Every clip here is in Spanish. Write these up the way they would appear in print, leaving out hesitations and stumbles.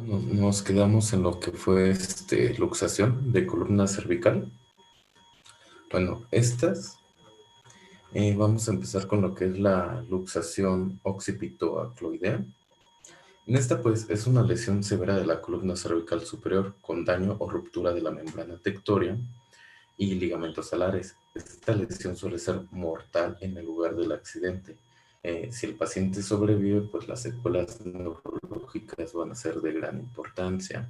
Nos quedamos en lo que fue luxación de columna cervical. Bueno, vamos a empezar con lo que es la luxación occipito-acloidea. En esta, pues, es una lesión severa de la columna cervical superior con daño o ruptura de la membrana tectoria y ligamentos alares. Esta lesión suele ser mortal en el lugar del accidente. Si el paciente sobrevive, pues las secuelas neurológicas van a ser de gran importancia.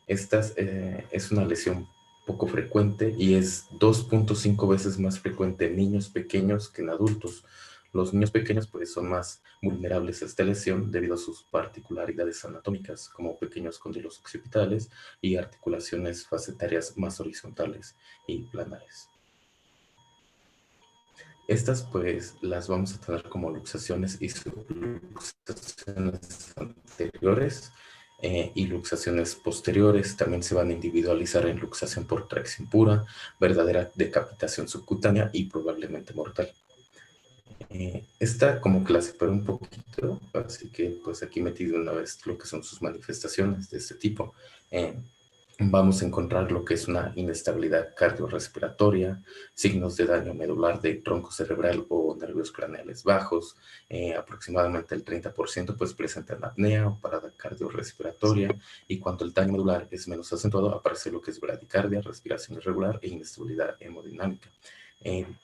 Es una lesión poco frecuente y es 2.5 veces más frecuente en niños pequeños que en adultos. Los niños pequeños pues son más vulnerables a esta lesión debido a sus particularidades anatómicas, como pequeños cóndilos occipitales y articulaciones facetarias más horizontales y planares. Estas pues las vamos a tener como luxaciones y subluxaciones anteriores y luxaciones posteriores. También se van a individualizar en luxación por tracción pura, verdadera decapitación subcutánea y probablemente mortal. Esta como que la separé un poquito, así que pues aquí metí de una vez lo que son sus manifestaciones de este tipo. Vamos a encontrar lo que es una inestabilidad cardiorrespiratoria, signos de daño medular de tronco cerebral o nervios craneales bajos, aproximadamente el 30% pues presentan apnea o parada cardiorrespiratoria, y cuando el daño medular es menos acentuado aparece lo que es bradicardia, respiración irregular e inestabilidad hemodinámica.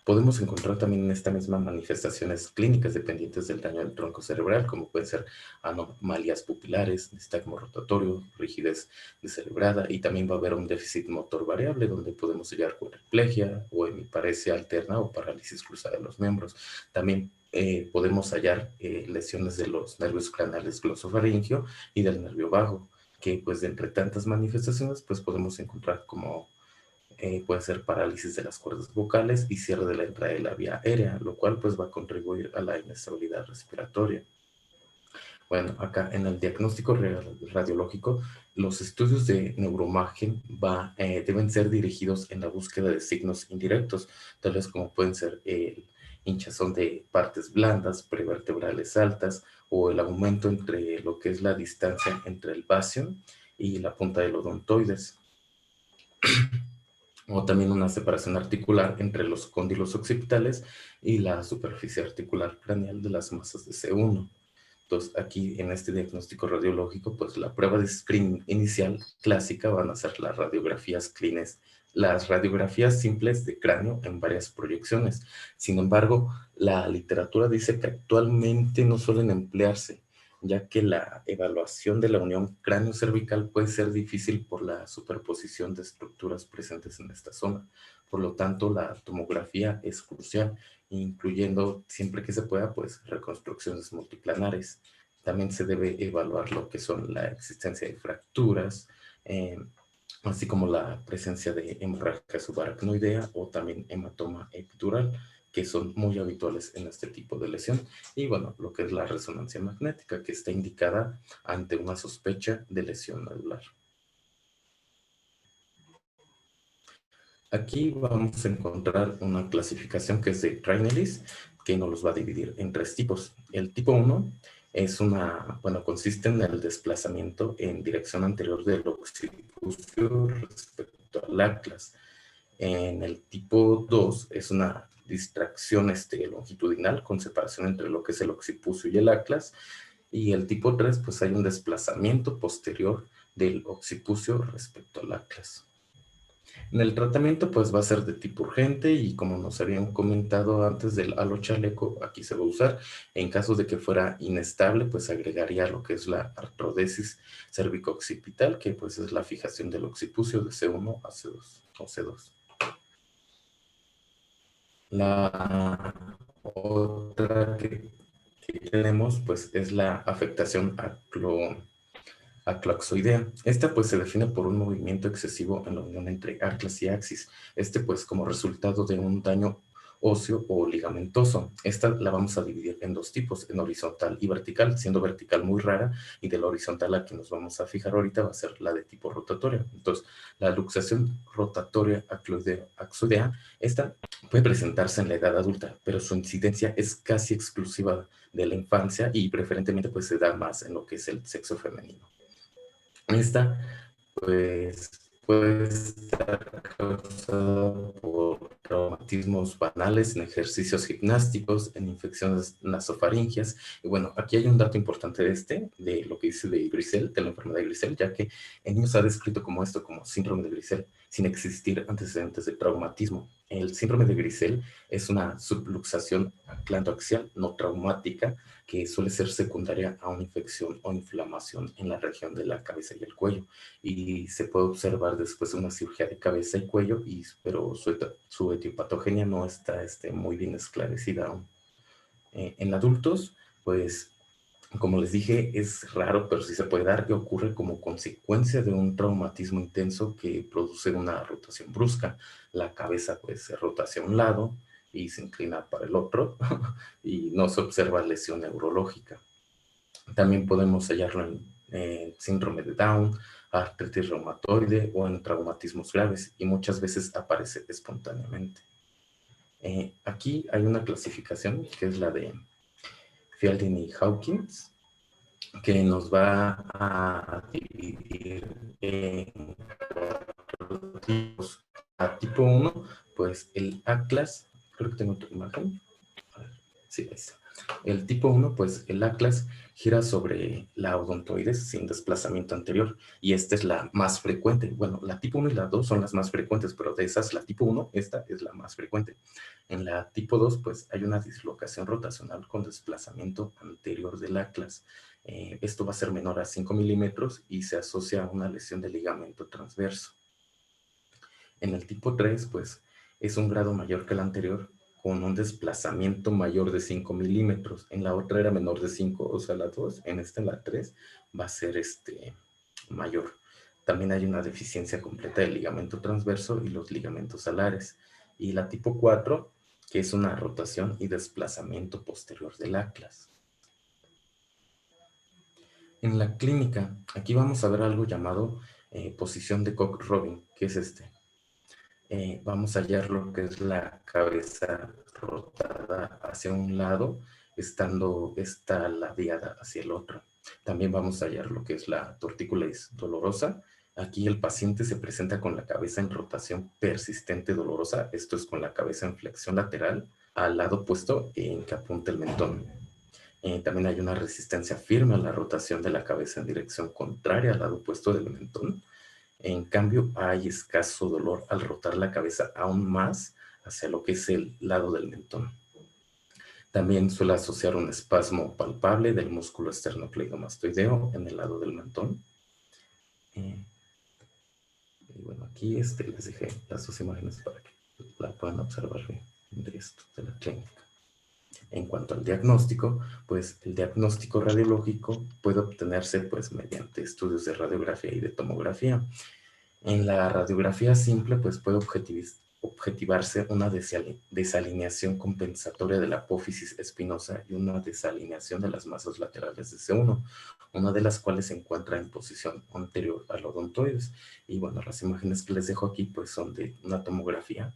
Podemos encontrar también en esta misma manifestaciones clínicas dependientes del daño del tronco cerebral, como pueden ser anomalías pupilares, nistagmo rotatorio, rigidez descerebrada, y también va a haber un déficit motor variable donde podemos hallar cuadriplegia o hemiparesia alterna o parálisis cruzada de los miembros. También podemos hallar lesiones de los nervios craneales glosofaringio y del nervio vago, que pues de entre tantas manifestaciones pues podemos encontrar como puede ser parálisis de las cuerdas vocales y cierre de la entrada de la vía aérea, lo cual pues va a contribuir a la inestabilidad respiratoria. Bueno, acá en el diagnóstico radiológico, los estudios de neuroimagen deben ser dirigidos en la búsqueda de signos indirectos, tales como pueden ser el hinchazón de partes blandas, prevertebrales altas, o el aumento entre lo que es la distancia entre el vacío y la punta del odontoides, o también una separación articular entre los cóndilos occipitales y la superficie articular craneal de las masas de C1. Entonces, aquí en este diagnóstico radiológico, pues la prueba de screening inicial clásica van a ser las radiografías simples de cráneo en varias proyecciones. Sin embargo, la literatura dice que actualmente no suelen emplearse, ya que la evaluación de la unión cráneo-cervical puede ser difícil por la superposición de estructuras presentes en esta zona. Por lo tanto, la tomografía es crucial, incluyendo siempre que se pueda, pues reconstrucciones multiplanares. También se debe evaluar lo que son la existencia de fracturas, así como la presencia de hemorragia subaracnoidea o también hematoma epidural, que son muy habituales en este tipo de lesión. Y bueno, lo que es la resonancia magnética, que está indicada ante una sospecha de lesión medular. Aquí vamos a encontrar una clasificación que es de Trainelis, que nos los va a dividir en 3 tipos. El tipo 1 consiste en el desplazamiento en dirección anterior del occipucio respecto al atlas. En el tipo 2 es una distracción longitudinal con separación entre lo que es el occipucio y el atlas. Y el tipo 3, pues hay un desplazamiento posterior del occipucio respecto al atlas. En el tratamiento pues va a ser de tipo urgente y como nos habían comentado antes del halo chaleco, aquí se va a usar. En caso de que fuera inestable, pues agregaría lo que es la artrodesis cervico-occipital, que pues es la fijación del occipucio de C1 a C2 o C2. La otra que tenemos pues es la afectación acloxoidea. Esta pues se define por un movimiento excesivo en la unión entre atlas y axis. Pues como resultado de un daño óseo o ligamentoso. Esta la vamos a dividir en 2 tipos, en horizontal y vertical, siendo vertical muy rara, y de la horizontal a que nos vamos a fijar ahorita va a ser la de tipo rotatorio. Entonces, la luxación rotatoria axoidea, esta puede presentarse en la edad adulta, pero su incidencia es casi exclusiva de la infancia y preferentemente pues se da más en lo que es el sexo femenino. Esta, pues, puede estar causada por traumatismos banales en ejercicios gimnásticos, en infecciones nasofaringias. Y bueno, aquí hay un dato importante de lo que dice de Grisel, de la enfermedad de Grisel, ya que en niños se ha descrito como esto, como síndrome de Grisel, sin existir antecedentes de traumatismo. El síndrome de Grisel es una subluxación clandoaxial no traumática que suele ser secundaria a una infección o inflamación en la región de la cabeza y el cuello. Y se puede observar después de una cirugía de cabeza y cuello, pero su etiopatogenia no está muy bien esclarecida aún. En adultos, pues, como les dije, es raro, pero sí se puede dar, que ocurre como consecuencia de un traumatismo intenso que produce una rotación brusca. La cabeza, pues, se rota hacia un lado y se inclina para el otro, y no se observa lesión neurológica. También podemos hallarlo en síndrome de Down, artritis reumatoide o en traumatismos graves, y muchas veces aparece espontáneamente. Aquí hay una clasificación que es la de Fielding y Hawkins, que nos va a dividir en cuatro tipos. A tipo 1, pues el Atlas, creo que tengo otra imagen. A ver, sí, ahí está. El tipo 1, pues el Atlas gira sobre la odontoides sin desplazamiento anterior, y esta es la más frecuente. Bueno, la tipo 1 y la 2 son las más frecuentes, pero de esas, la tipo 1, esta es la más frecuente. En la tipo 2, pues hay una dislocación rotacional con desplazamiento anterior del Atlas. Esto va a ser menor a 5 milímetros y se asocia a una lesión del ligamento transverso. En el tipo 3, pues es un grado mayor que el anterior, con un desplazamiento mayor de 5 milímetros. En la otra era menor de 5, o sea, la 2. En la 3, va a ser mayor. También hay una deficiencia completa del ligamento transverso y los ligamentos alares. Y la tipo 4, que es una rotación y desplazamiento posterior del Atlas. En la clínica, aquí vamos a ver algo llamado posición de Cock-Robin, que es vamos a hallar lo que es la cabeza rotada hacia un lado, estando esta ladeada hacia el otro. También vamos a hallar lo que es la tortícolis dolorosa. Aquí el paciente se presenta con la cabeza en rotación persistente dolorosa, esto es con la cabeza en flexión lateral, al lado opuesto en que apunta el mentón. También hay una resistencia firme a la rotación de la cabeza en dirección contraria al lado opuesto del mentón. En cambio, hay escaso dolor al rotar la cabeza aún más hacia lo que es el lado del mentón. También suele asociar un espasmo palpable del músculo esternocleidomastoideo en el lado del mentón. Y bueno, aquí les dejé las dos imágenes para que la puedan observar bien de esto, de la clínica. En cuanto al diagnóstico, pues el diagnóstico radiológico puede obtenerse pues mediante estudios de radiografía y de tomografía. En la radiografía simple, pues puede objetivarse una desalineación compensatoria de la apófisis espinosa y una desalineación de las masas laterales de C1, una de las cuales se encuentra en posición anterior al odontoides. Y bueno, las imágenes que les dejo aquí pues son de una tomografía,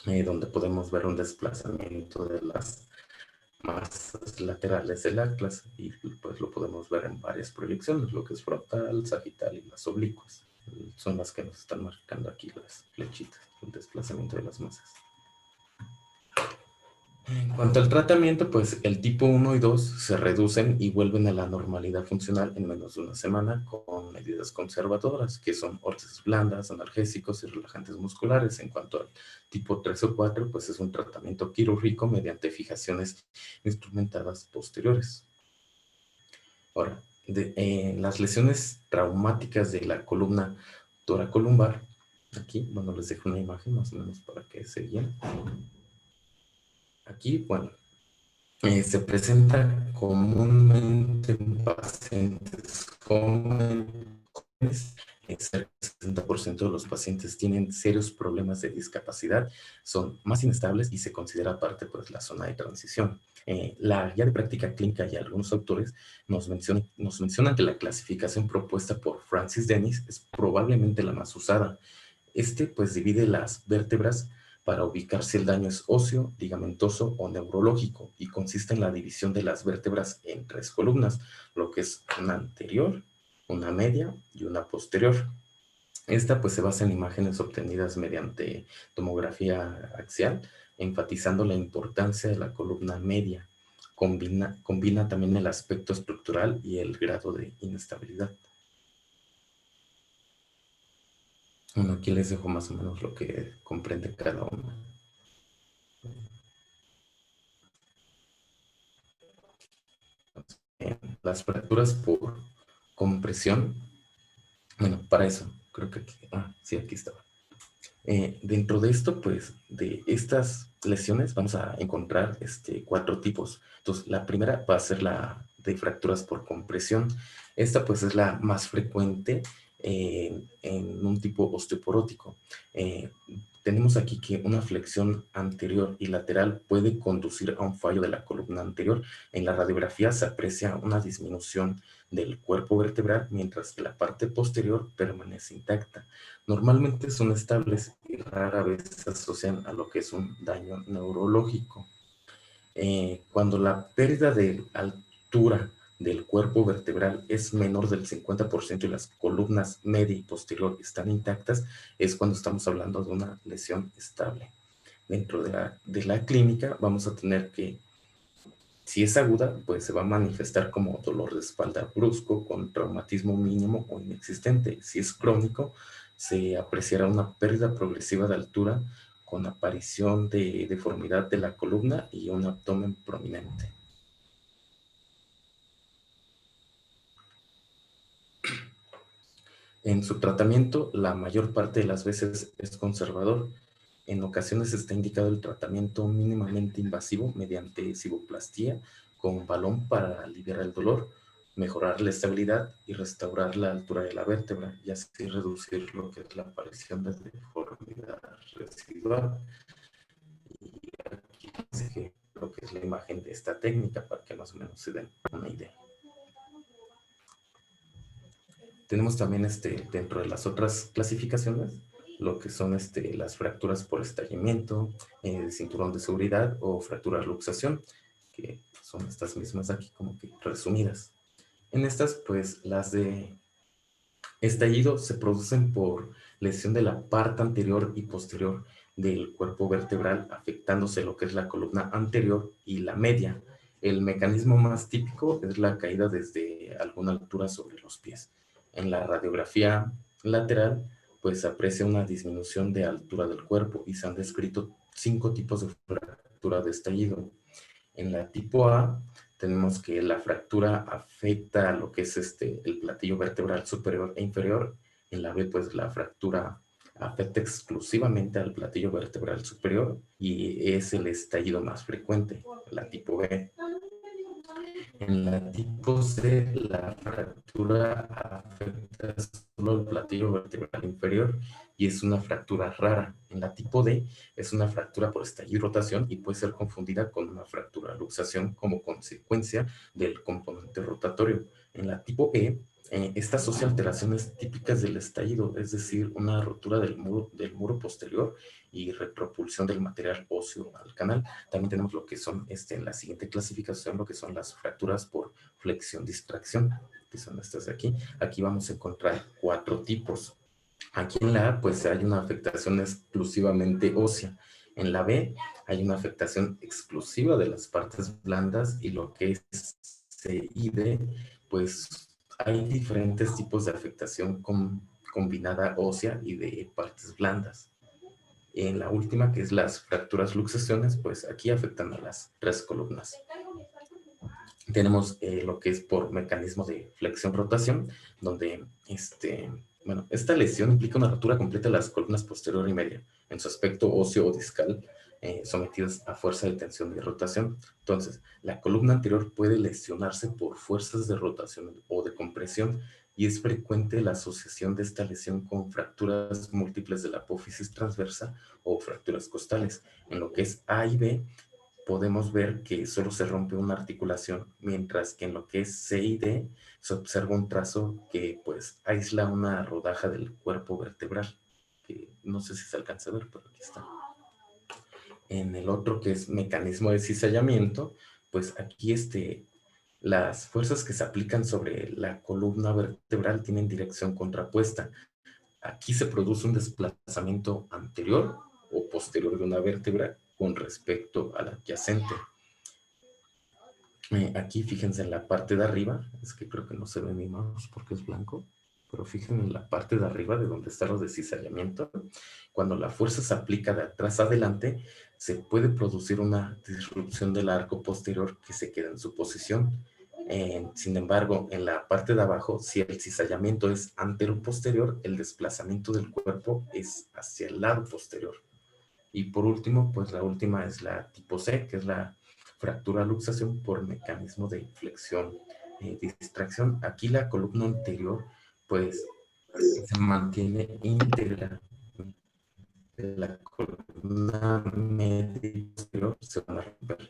donde podemos ver un desplazamiento de las masas laterales del atlas, y pues lo podemos ver en varias proyecciones, lo que es frontal, sagital y las oblicuas. Son las que nos están marcando aquí las flechitas, el desplazamiento de las masas. En cuanto al tratamiento, pues el tipo 1 y 2 se reducen y vuelven a la normalidad funcional en menos de una semana con medidas conservadoras, que son órtesis blandas, analgésicos y relajantes musculares. En cuanto al tipo 3 o 4, pues es un tratamiento quirúrgico mediante fijaciones instrumentadas posteriores. Ahora, las lesiones traumáticas de la columna toracolumbar, aquí, bueno, les dejo una imagen más o menos para que se guíen. Aquí, bueno, se presenta comúnmente en pacientes jóvenes. Cerca del 60% de los pacientes tienen serios problemas de discapacidad, son más inestables y se considera parte pues la zona de transición. La guía de práctica clínica y algunos autores nos mencionan que la clasificación propuesta por Francis Dennis es probablemente la más usada. Pues divide las vértebras para ubicar si el daño es óseo, ligamentoso o neurológico, y consiste en la división de las vértebras en 3 columnas, lo que es una anterior, una media y una posterior. Esta pues se basa en imágenes obtenidas mediante tomografía axial, enfatizando la importancia de la columna media. Combina también el aspecto estructural y el grado de inestabilidad. Bueno, aquí les dejo más o menos lo que comprende cada uno. Las fracturas por compresión, bueno, para eso, creo que aquí, sí, aquí estaba. Dentro de esto, pues, de estas lesiones vamos a encontrar 4 tipos. Entonces, la primera va a ser la de fracturas por compresión. Esta, pues, es la más frecuente en un tipo osteoporótico. Tenemos aquí que una flexión anterior y lateral puede conducir a un fallo de la columna anterior. En la radiografía se aprecia una disminución del cuerpo vertebral, mientras que la parte posterior permanece intacta. Normalmente son estables y rara vez se asocian a lo que es un daño neurológico. Cuando la pérdida de altura del cuerpo vertebral es menor del 50% y las columnas media y posterior están intactas, es cuando estamos hablando de una lesión estable. Dentro de la clínica vamos a tener que, si es aguda, pues se va a manifestar como dolor de espalda brusco con traumatismo mínimo o inexistente. Si es crónico, se apreciará una pérdida progresiva de altura con aparición de deformidad de la columna y un abdomen prominente. En su tratamiento, la mayor parte de las veces es conservador. En ocasiones está indicado el tratamiento mínimamente invasivo mediante ciboplastía con balón para aliviar el dolor, mejorar la estabilidad y restaurar la altura de la vértebra y así reducir lo que es la aparición de deformidad residual. Y aquí les lo que es la imagen de esta técnica para que más o menos se den una idea. Tenemos también dentro de las otras clasificaciones lo que son las fracturas por estallamiento, cinturón de seguridad o fractura luxación, que son estas mismas aquí como que resumidas. En estas, pues las de estallido se producen por lesión de la parte anterior y posterior del cuerpo vertebral, afectándose lo que es la columna anterior y la media. El mecanismo más típico es la caída desde alguna altura sobre los pies. En la radiografía lateral, pues se aprecia una disminución de altura del cuerpo y se han descrito 5 tipos de fractura de estallido. En la tipo A tenemos que la fractura afecta a lo que es el platillo vertebral superior e inferior. En la B, pues la fractura afecta exclusivamente al platillo vertebral superior y es el estallido más frecuente, la tipo B. En la tipo C, la fractura afecta solo el platillo vertebral inferior y es una fractura rara. En la tipo D, es una fractura por estallido y rotación y puede ser confundida con una fractura luxación como consecuencia del componente rotatorio. En la tipo E, esta asocia alteraciones típicas del estallido, es decir, una rotura del muro posterior y retropulsión del material óseo al canal. También tenemos lo que son, en la siguiente clasificación, lo que son las fracturas por flexión-distracción, que son estas de aquí. Aquí vamos a encontrar 4 tipos. Aquí en la A, pues hay una afectación exclusivamente ósea. En la B, hay una afectación exclusiva de las partes blandas y lo que es C y D, pues hay diferentes tipos de afectación combinada ósea y de partes blandas. En la última, que es las fracturas luxaciones, pues aquí afectan a las 3 columnas. Tenemos lo que es por mecanismo de flexión-rotación, donde bueno, esta lesión implica una rotura completa de las columnas posterior y media, en su aspecto óseo o discal, sometidas a fuerza de tensión y rotación. Entonces, la columna anterior puede lesionarse por fuerzas de rotación o de compresión, y es frecuente la asociación de esta lesión con fracturas múltiples de la apófisis transversa o fracturas costales. En lo que es A y B, podemos ver que solo se rompe una articulación, mientras que en lo que es C y D se observa un trazo que pues aísla una rodaja del cuerpo vertebral, que no sé si se alcanza a ver, pero aquí está. En el otro, que es mecanismo de cizallamiento, pues aquí Las fuerzas que se aplican sobre la columna vertebral tienen dirección contrapuesta. Aquí se produce un desplazamiento anterior o posterior de una vértebra con respecto a la adyacente. Aquí fíjense en la parte de arriba, es que creo que no se ve mi mouse porque es blanco, pero fíjense en la parte de arriba de donde está los de cizallamiento. Cuando la fuerza se aplica de atrás adelante, se puede producir una disrupción del arco posterior que se queda en su posición. Sin embargo, en la parte de abajo, si el cizallamiento es antero-posterior, el desplazamiento del cuerpo es hacia el lado posterior. Y por último, pues la última es la tipo C, que es la fractura luxación por mecanismo de flexión distracción. Aquí la columna anterior, pues se mantiene íntegra. La columna media y posterior se van a romper.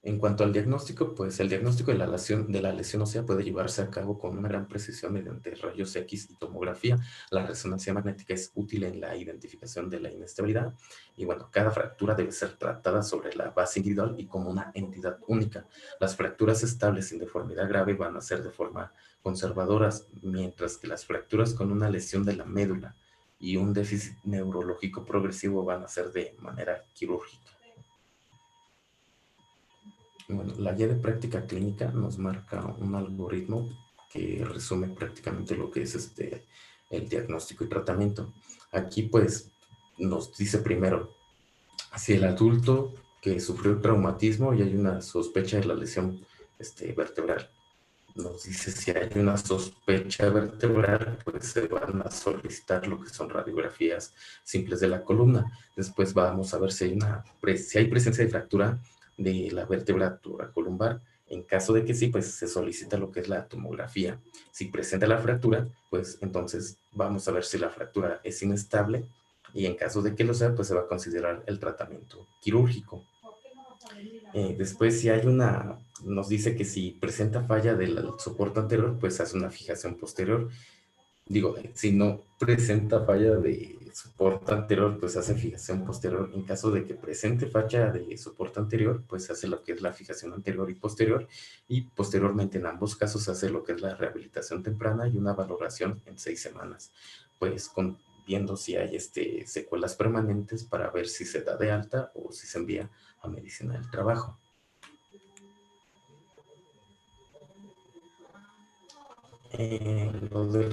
En cuanto al diagnóstico, pues el diagnóstico de la lesión ósea puede llevarse a cabo con una gran precisión mediante rayos X y tomografía. La resonancia magnética es útil en la identificación de la inestabilidad y bueno, cada fractura debe ser tratada sobre la base individual y como una entidad única. Las fracturas estables sin deformidad grave van a ser de forma conservadoras, mientras que las fracturas con una lesión de la médula y un déficit neurológico progresivo van a ser de manera quirúrgica. Bueno, la guía de práctica clínica nos marca un algoritmo que resume prácticamente lo que es el diagnóstico y tratamiento. Aquí pues nos dice primero, si el adulto que sufrió traumatismo y hay una sospecha de la lesión vertebral, nos dice si hay una sospecha vertebral, pues se van a solicitar lo que son radiografías simples de la columna. Después vamos a ver si hay presencia de fractura de la vértebra toracolumbar. En caso de que sí, pues se solicita lo que es la tomografía. Si presenta la fractura, pues entonces vamos a ver si la fractura es inestable y en caso de que lo sea, pues se va a considerar el tratamiento quirúrgico. Después, si hay nos dice que si presenta falla del soporte anterior, pues hace una fijación posterior. Digo, si no presenta falla de soporte anterior, pues hace fijación posterior. En caso de que presente falla de soporte anterior, pues hace lo que es la fijación anterior y posterior. Y posteriormente, en ambos casos, hace lo que es la rehabilitación temprana y una valoración en 6 semanas. Pues viendo si hay secuelas permanentes para ver si se da de alta o si se envía a medicina del trabajo. Lo de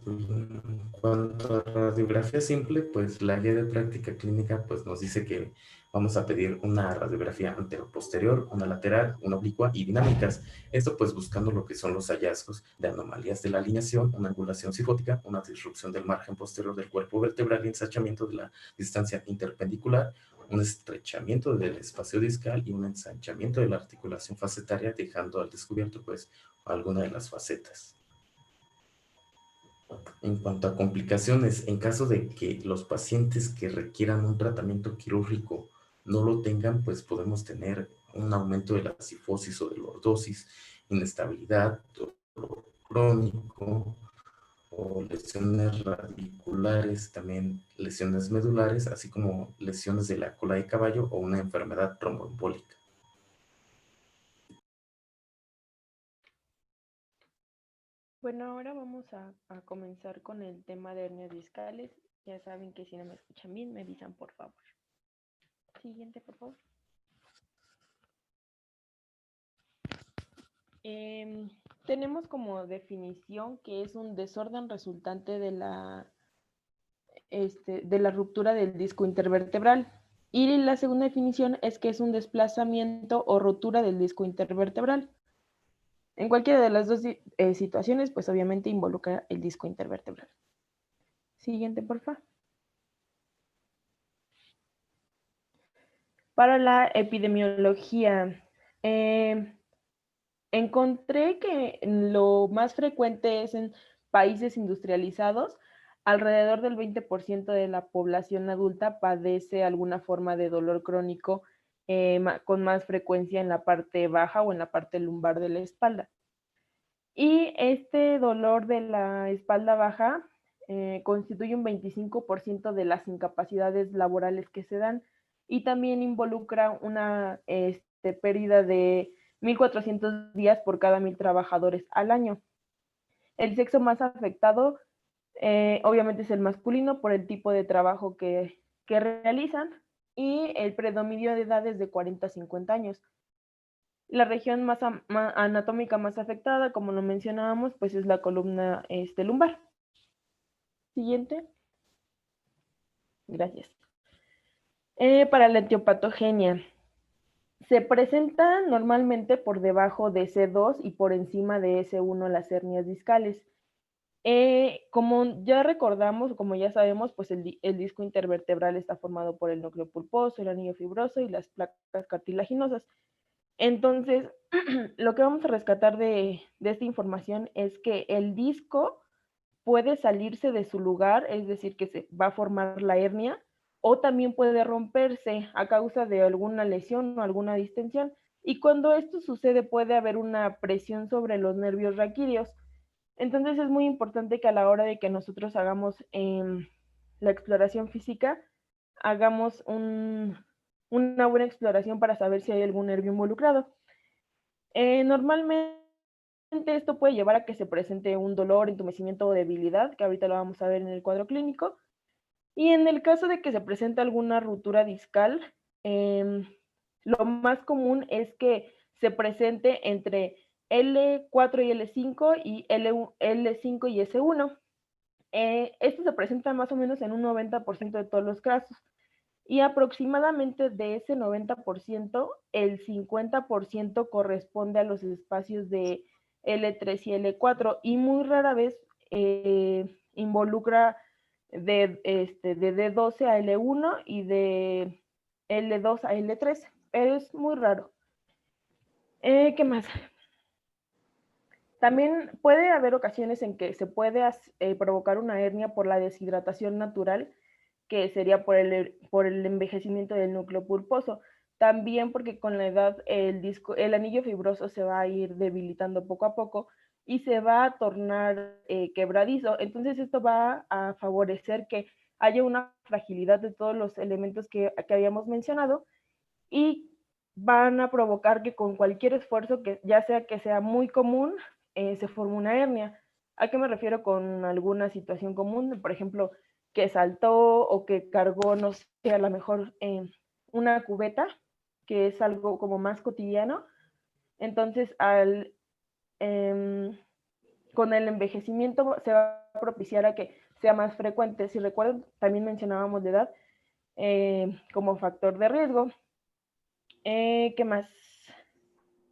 en cuanto a radiografía simple, pues la guía de práctica clínica pues nos dice que vamos a pedir una radiografía anteroposterior, una lateral, una oblicua y dinámicas. Esto pues buscando lo que son los hallazgos de anomalías de la alineación, una angulación cifótica, una disrupción del margen posterior del cuerpo vertebral y ensanchamiento de la distancia interpendicular, un estrechamiento del espacio discal y un ensanchamiento de la articulación facetaria, dejando al descubierto pues alguna de las facetas. En cuanto a complicaciones, en caso de que los pacientes que requieran un tratamiento quirúrgico no lo tengan, pues podemos tener un aumento de la cifosis o de lordosis, inestabilidad, dolor crónico o lesiones radiculares, también lesiones medulares, así como lesiones de la cola de caballo o una enfermedad tromboembólica. Bueno, ahora vamos a comenzar con el tema de hernias discales. Ya saben que si no me escuchan bien, me avisan, por favor. Siguiente, por favor. Tenemos como definición que es un desorden resultante de la ruptura del disco intervertebral. Y la segunda definición es que es un desplazamiento o rotura del disco intervertebral. En cualquiera de las dos situaciones, pues obviamente involucra el disco intervertebral. Siguiente, por favor. Para la epidemiología, encontré que lo más frecuente es en países industrializados. Alrededor del 20% de la población adulta padece alguna forma de dolor crónico con más frecuencia en la parte baja o en la parte lumbar de la espalda. Y este dolor de la espalda baja constituye un 25% de las incapacidades laborales que se dan y también involucra una pérdida de 1.400 días por cada 1.000 trabajadores al año. El sexo más afectado obviamente es el masculino por el tipo de trabajo que realizan, y el predominio de edades de 40 a 50 años. La región más anatómica más afectada, como lo mencionábamos, pues es la columna lumbar. Siguiente. Gracias. Para la etiopatogenia, se presenta normalmente por debajo de C2 y por encima de S1 las hernias discales. Como ya recordamos, como ya sabemos, pues el disco intervertebral está formado por el núcleo pulposo, el anillo fibroso y las placas cartilaginosas. Entonces, lo que vamos a rescatar de esta información es que el disco puede salirse de su lugar, es decir, que se va a formar la hernia, o también puede romperse a causa de alguna lesión o alguna distensión. Y cuando esto sucede puede haber una presión sobre los nervios raquídeos. Entonces es muy importante que a la hora de que nosotros hagamos la exploración física, hagamos una buena exploración para saber si hay algún nervio involucrado. Normalmente esto puede llevar a que se presente un dolor, entumecimiento o debilidad, que ahorita lo vamos a ver en el cuadro clínico. Y en el caso de que se presente alguna ruptura discal, lo más común es que se presente entre L4 y L5 y L5 y S1. Esto se presenta más o menos en un 90% de todos los casos. Y aproximadamente de ese 90%, el 50% corresponde a los espacios de L3 y L4, y muy rara vez involucra de D12 a L1 y de L2 a L3, pero es muy raro. ¿Qué más? También puede haber ocasiones en que se puede provocar una hernia por la deshidratación natural, que sería por el envejecimiento del núcleo pulposo. También porque con la edad el anillo fibroso se va a ir debilitando poco a poco y se va a tornar quebradizo. Entonces esto va a favorecer que haya una fragilidad de todos los elementos que habíamos mencionado, y van a provocar que con cualquier esfuerzo, que ya sea que sea muy común, se forme una hernia. ¿A qué me refiero con alguna situación común? Por ejemplo, que saltó o que cargó, no sé, a lo mejor una cubeta, que es algo como más cotidiano. Entonces, con el envejecimiento se va a propiciar a que sea más frecuente. Si recuerdan, también mencionábamos la edad como factor de riesgo. ¿Qué más?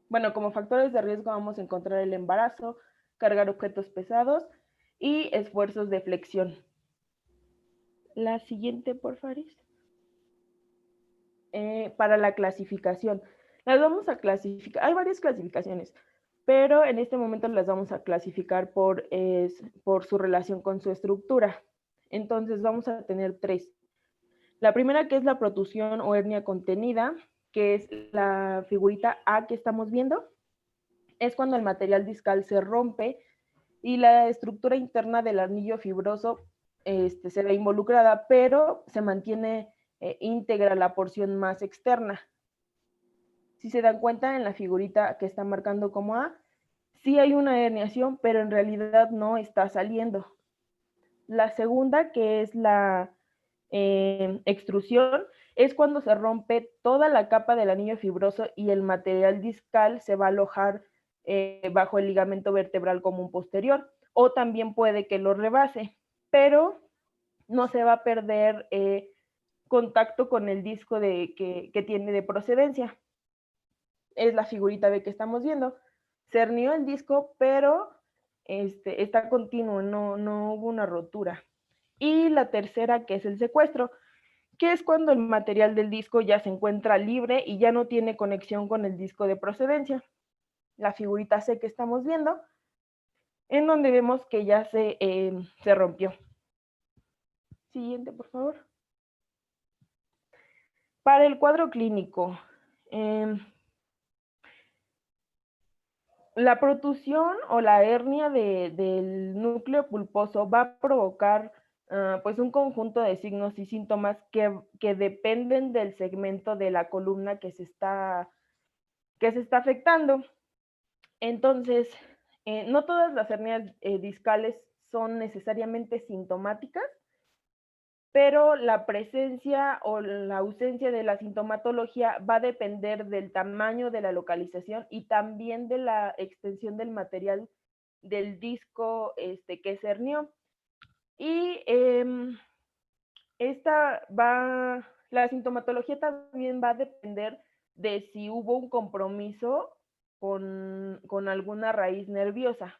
Bueno, como factores de riesgo vamos a encontrar el embarazo, cargar objetos pesados y esfuerzos de flexión. La siguiente, por favor. Para la clasificación. Las vamos a clasificar. Hay varias clasificaciones, pero en este momento las vamos a clasificar por su relación con su estructura. Entonces vamos a tener 3. La primera, que es la protusión o hernia contenida, que es la figurita A que estamos viendo, es cuando el material discal se rompe y la estructura interna del anillo fibroso se ve involucrada, pero se mantiene íntegra la porción más externa. Si se dan cuenta en la figurita que está marcando como A, sí hay una herniación, pero en realidad no está saliendo. La segunda, que es la extrusión, es cuando se rompe toda la capa del anillo fibroso y el material discal se va a alojar bajo el ligamento vertebral común posterior, o también puede que lo rebase, pero no se va a perder contacto con el disco que tiene de procedencia. Es la figurita B que estamos viendo. Se hernió el disco, pero está continuo, no hubo una rotura. Y la tercera, que es el secuestro, que es cuando el material del disco ya se encuentra libre y ya no tiene conexión con el disco de procedencia. La figurita C que estamos viendo, en donde vemos que ya se rompió. Siguiente, por favor. Para el cuadro clínico, la protusión o la hernia del núcleo pulposo va a provocar pues un conjunto de signos y síntomas que dependen del segmento de la columna que se está que se está afectando. Entonces, no todas las hernias discales son necesariamente sintomáticas, pero la presencia o la ausencia de la sintomatología va a depender del tamaño de la localización y también de la extensión del material del disco que se hernió. Y la sintomatología también va a depender de si hubo un compromiso con alguna raíz nerviosa.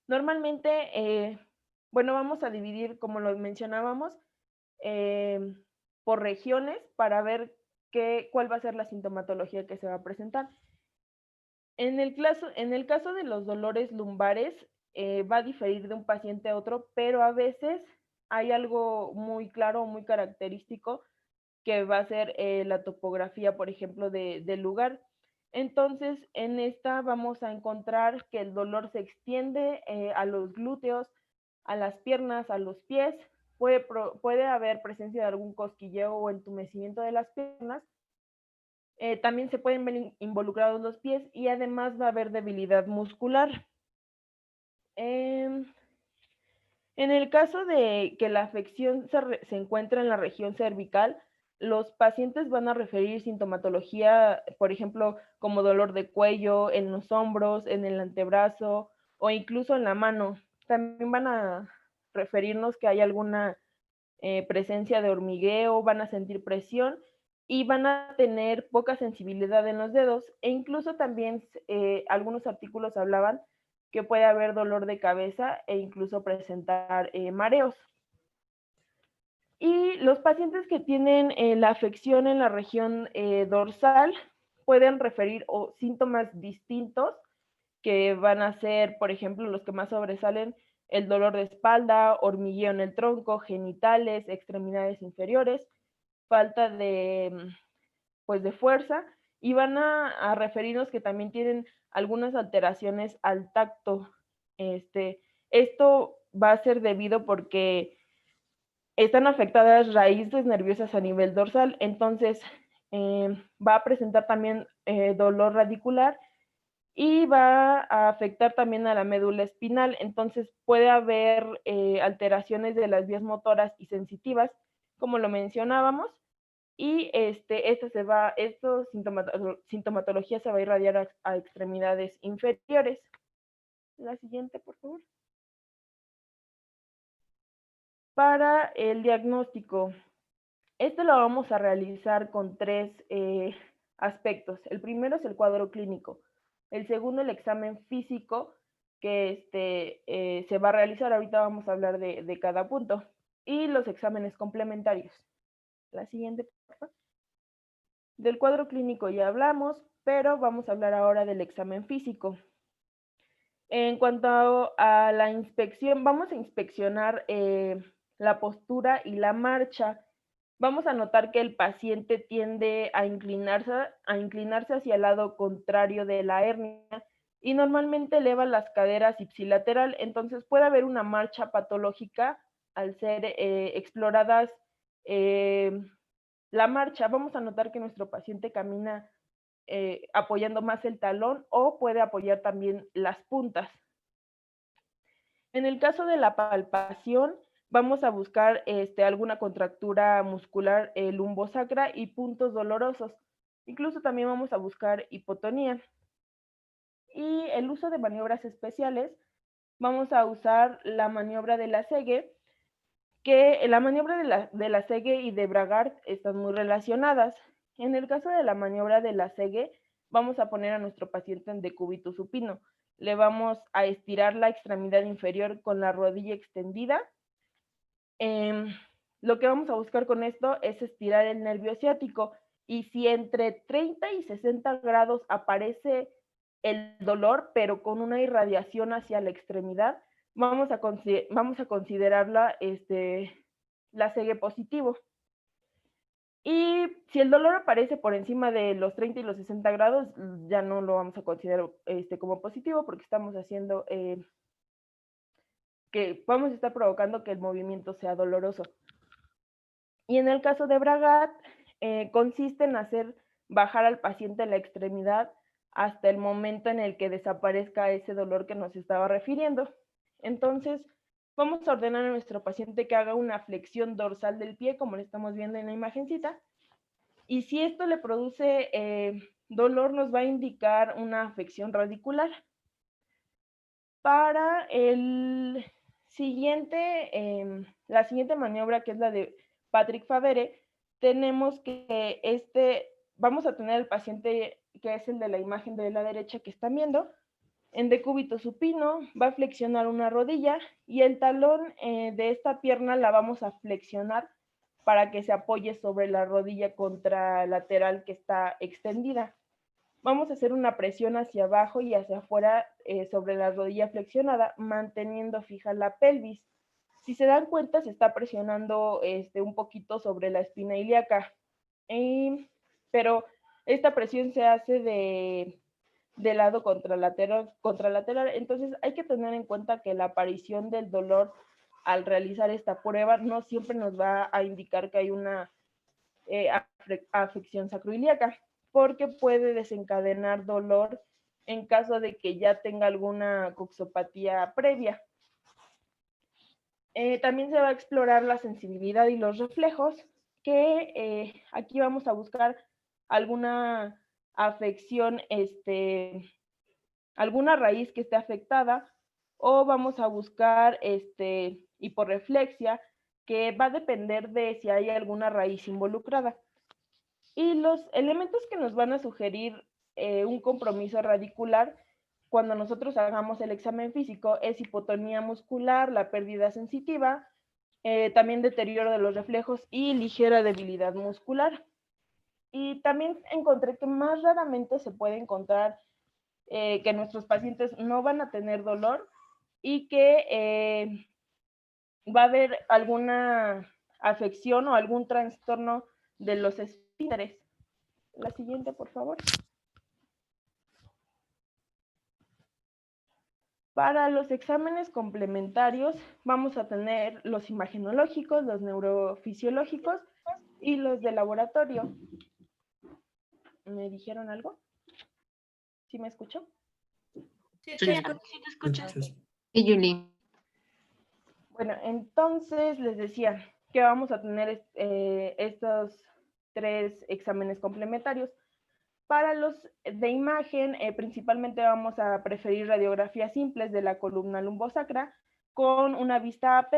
Normalmente, bueno, vamos a dividir, como lo mencionábamos, por regiones para ver cuál va a ser la sintomatología que se va a presentar. En el caso de los dolores lumbares, va a diferir de un paciente a otro, pero a veces hay algo muy claro, muy característico, que va a ser la topografía, por ejemplo, del lugar. Entonces, en esta vamos a encontrar que el dolor se extiende a los glúteos, a las piernas, a los pies. Puede haber presencia de algún cosquilleo o entumecimiento de las piernas. También se pueden ver involucrados los pies y además va a haber debilidad muscular. En el caso de que la afección se encuentra en la región cervical, los pacientes van a referir sintomatología, por ejemplo, como dolor de cuello, en los hombros, en el antebrazo o incluso en la mano. También van a referirnos que hay alguna presencia de hormigueo, van a sentir presión y van a tener poca sensibilidad en los dedos, e incluso también algunos artículos hablaban que puede haber dolor de cabeza e incluso presentar mareos. Y los pacientes que tienen la afección en la región dorsal pueden referir síntomas distintos, que van a ser, por ejemplo, los que más sobresalen: el dolor de espalda, hormigueo en el tronco, genitales, extremidades inferiores, falta pues, de fuerza, y van a referirnos que también tienen algunas alteraciones al tacto. Esto va a ser debido porque están afectadas raíces nerviosas a nivel dorsal, entonces va a presentar también dolor radicular y va a afectar también a la médula espinal. Entonces puede haber alteraciones de las vías motoras y sensitivas, como lo mencionábamos, y sintomatología se va a irradiar a extremidades inferiores. La siguiente, por favor. Para el diagnóstico, esto lo vamos a realizar con tres aspectos. El primero es el cuadro clínico. El segundo, el examen físico, que se va a realizar. Ahorita vamos a hablar de cada punto. Y los exámenes complementarios. La siguiente, por favor. Del cuadro clínico ya hablamos, pero vamos a hablar ahora del examen físico. En cuanto a la inspección, vamos a inspeccionar la postura y la marcha. Vamos a notar que el paciente tiende a inclinarse hacia el lado contrario de la hernia y normalmente eleva las caderas ipsilateral. Entonces puede haber una marcha patológica al ser exploradas la marcha. Vamos a notar que nuestro paciente camina apoyando más el talón o puede apoyar también las puntas. En el caso de la palpación, vamos a buscar alguna contractura muscular lumbosacra y puntos dolorosos. Incluso también vamos a buscar hipotonía. Y el uso de maniobras especiales, vamos a usar la maniobra de la Segue, que la maniobra de la Segue y de Bragard están muy relacionadas. En el caso de la maniobra de la Segue, vamos a poner a nuestro paciente en decúbito supino. Le vamos a estirar la extremidad inferior con la rodilla extendida. Lo que vamos a buscar con esto es estirar el nervio ciático, y si entre 30 y 60 grados aparece el dolor, pero con una irradiación hacia la extremidad, vamos a considerarla la Segue positivo. Y si el dolor aparece por encima de los 30 y los 60 grados, ya no lo vamos a considerar como positivo, porque estamos haciendo que vamos a estar provocando que el movimiento sea doloroso. Y en el caso de Bragard, consiste en hacer bajar al paciente la extremidad hasta el momento en el que desaparezca ese dolor que nos estaba refiriendo. Entonces, vamos a ordenar a nuestro paciente que haga una flexión dorsal del pie, como lo estamos viendo en la imagencita, y si esto le produce dolor, nos va a indicar una afección radicular. Para el siguiente, la siguiente maniobra, que es la de Patrick Favere, tenemos que vamos a tener el paciente, que es el de la imagen de la derecha que están viendo, en decúbito supino, va a flexionar una rodilla y el talón de esta pierna la vamos a flexionar para que se apoye sobre la rodilla contralateral que está extendida. Vamos a hacer una presión hacia abajo y hacia afuera sobre la rodilla flexionada, manteniendo fija la pelvis. Si se dan cuenta, se está presionando un poquito sobre la espina ilíaca, pero esta presión se hace de lado contralateral, entonces hay que tener en cuenta que la aparición del dolor al realizar esta prueba no siempre nos va a indicar que hay una afección sacroilíaca, porque puede desencadenar dolor en caso de que ya tenga alguna coxopatía previa. También se va a explorar la sensibilidad y los reflejos, que aquí vamos a buscar alguna afección, alguna raíz que esté afectada, o vamos a buscar hiporreflexia, que va a depender de si hay alguna raíz involucrada. Y los elementos que nos van a sugerir un compromiso radicular cuando nosotros hagamos el examen físico es hipotonía muscular, la pérdida sensitiva, también deterioro de los reflejos y ligera debilidad muscular. Y también encontré que más raramente se puede encontrar que nuestros pacientes no van a tener dolor y que va a haber alguna afección o algún trastorno de los esfínteres. La siguiente, por favor. Para los exámenes complementarios vamos a tener los imagenológicos, los neurofisiológicos y los de laboratorio. ¿Me dijeron algo? ¿Sí me escuchó? Sí, te escuchas. Y Julie. Bueno, entonces les decía que vamos a tener estos 3 exámenes complementarios. Para los de imagen, principalmente vamos a preferir radiografías simples de la columna lumbosacra con una vista AP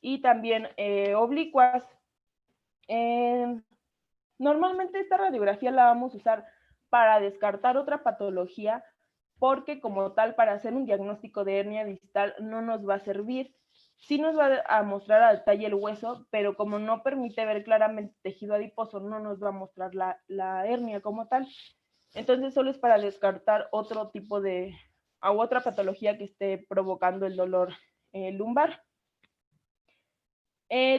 y también oblicuas. Normalmente esta radiografía la vamos a usar para descartar otra patología, porque como tal, para hacer un diagnóstico de hernia distal no nos va a servir. Sí nos va a mostrar a detalle el hueso, pero como no permite ver claramente tejido adiposo, no nos va a mostrar la hernia como tal. Entonces solo es para descartar otro tipo de, u otra patología que esté provocando el dolor lumbar.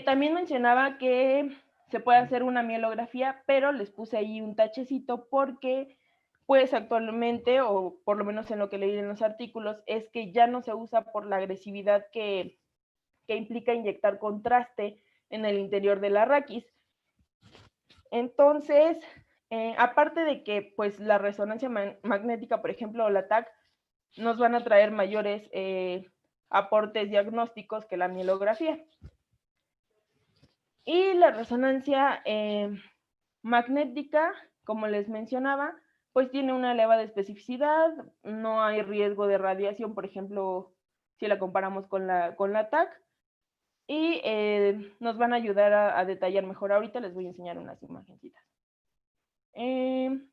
También mencionaba que se puede hacer una mielografía, pero les puse ahí un tachecito porque pues actualmente, o por lo menos en lo que leí en los artículos, es que ya no se usa por la agresividad que implica inyectar contraste en el interior de la raquis. Entonces, aparte de que pues la resonancia magnética, por ejemplo, o la TAC, nos van a traer mayores aportes diagnósticos que la mielografía. Y la resonancia magnética, como les mencionaba, pues tiene una elevada especificidad, no hay riesgo de radiación, por ejemplo, si la comparamos con la TAC, y nos van a ayudar a detallar mejor. Ahorita les voy a enseñar unas imagencitas. En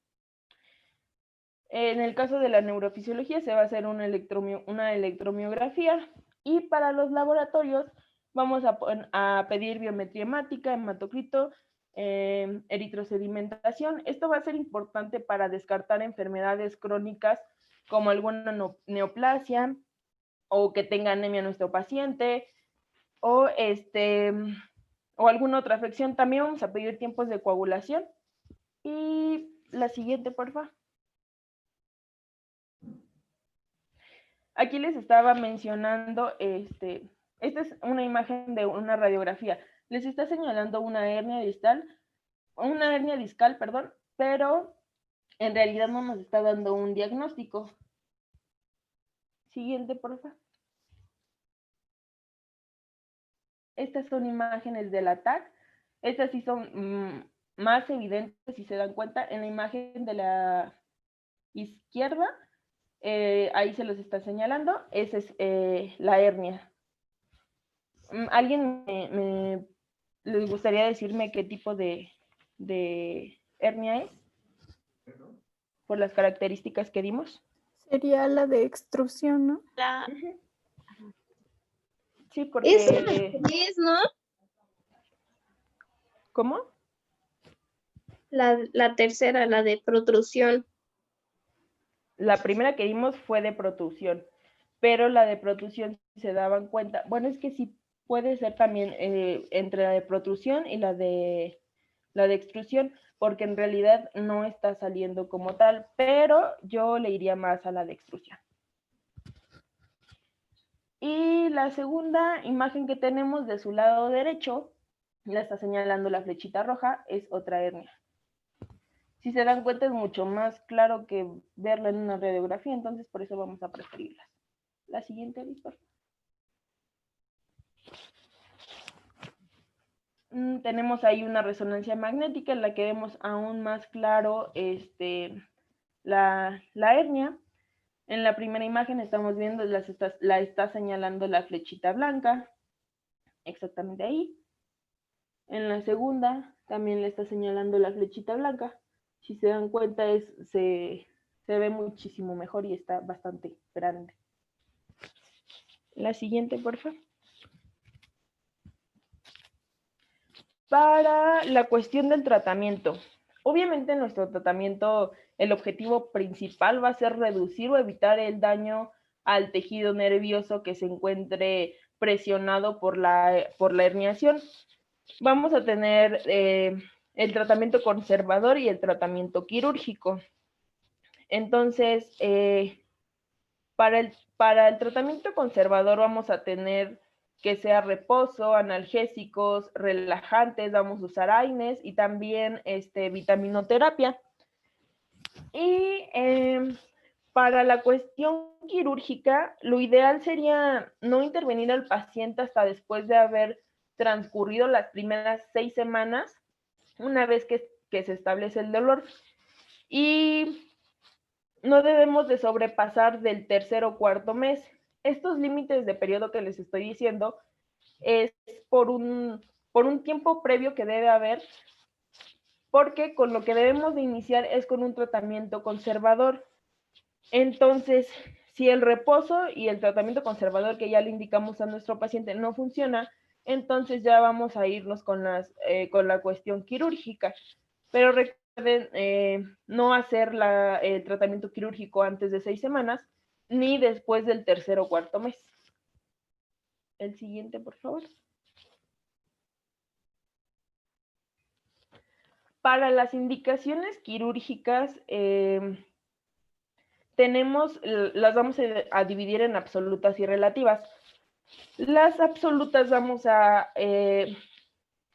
el caso de la neurofisiología se va a hacer una electromiografía, y para los laboratorios vamos a pedir biometría hemática, hematocrito, eritrosedimentación. Esto va a ser importante para descartar enfermedades crónicas como alguna neoplasia o que tenga anemia nuestro paciente o alguna otra afección. También vamos a pedir tiempos de coagulación. Y la siguiente, por favor. Aquí les estaba mencionando, esta es una imagen de una radiografía. Les está señalando una hernia discal, perdón, pero en realidad no nos está dando un diagnóstico. Siguiente, por favor. Estas son imágenes del ataque. Estas sí son más evidentes, si se dan cuenta, en la imagen de la izquierda, ahí se los está señalando, esa es la hernia. ¿Alguien les gustaría decirme qué tipo de hernia es? Por las características que dimos. Sería la de extrusión, ¿no? Sí, porque... Es, ¿no? ¿Cómo? La tercera, la de protrusión. La primera que dimos fue de protrusión, pero la de protrusión se daban cuenta, bueno, es que sí puede ser también entre la de protrusión y la de extrusión, porque en realidad no está saliendo como tal, pero yo le iría más a la de extrusión. Y la segunda imagen que tenemos de su lado derecho, la está señalando la flechita roja, es otra hernia. Si se dan cuenta es mucho más claro que verla en una radiografía, entonces por eso vamos a preferirlas. La siguiente, Víctor. Tenemos ahí una resonancia magnética en la que vemos aún más claro la hernia. En la primera imagen estamos viendo, la está señalando la flechita blanca, exactamente ahí. En la segunda también le está señalando la flechita blanca. Si se dan cuenta se ve muchísimo mejor y está bastante grande. La siguiente, por favor. Para la cuestión del tratamiento. Obviamente nuestro tratamiento, el objetivo principal va a ser reducir o evitar el daño al tejido nervioso que se encuentre presionado por la herniación. Vamos a tener el tratamiento conservador y el tratamiento quirúrgico. Entonces, para el tratamiento conservador vamos a tener que sea reposo, analgésicos, relajantes, vamos a usar AINES y también vitaminoterapia. Y para la cuestión quirúrgica, lo ideal sería no intervenir al paciente hasta después de haber transcurrido las primeras 6 semanas, una vez que se establece el dolor. Y no debemos de sobrepasar del tercer o cuarto mes. Estos límites de periodo que les estoy diciendo es por un tiempo previo que debe haber, porque con lo que debemos de iniciar es con un tratamiento conservador. Entonces, si el reposo y el tratamiento conservador que ya le indicamos a nuestro paciente no funciona, entonces ya vamos a irnos con la cuestión quirúrgica. Pero recuerden no hacer el tratamiento quirúrgico antes de 6 semanas, ni después del tercer o cuarto mes. El siguiente, por favor. Para las indicaciones quirúrgicas, las vamos a dividir en absolutas y relativas. Las absolutas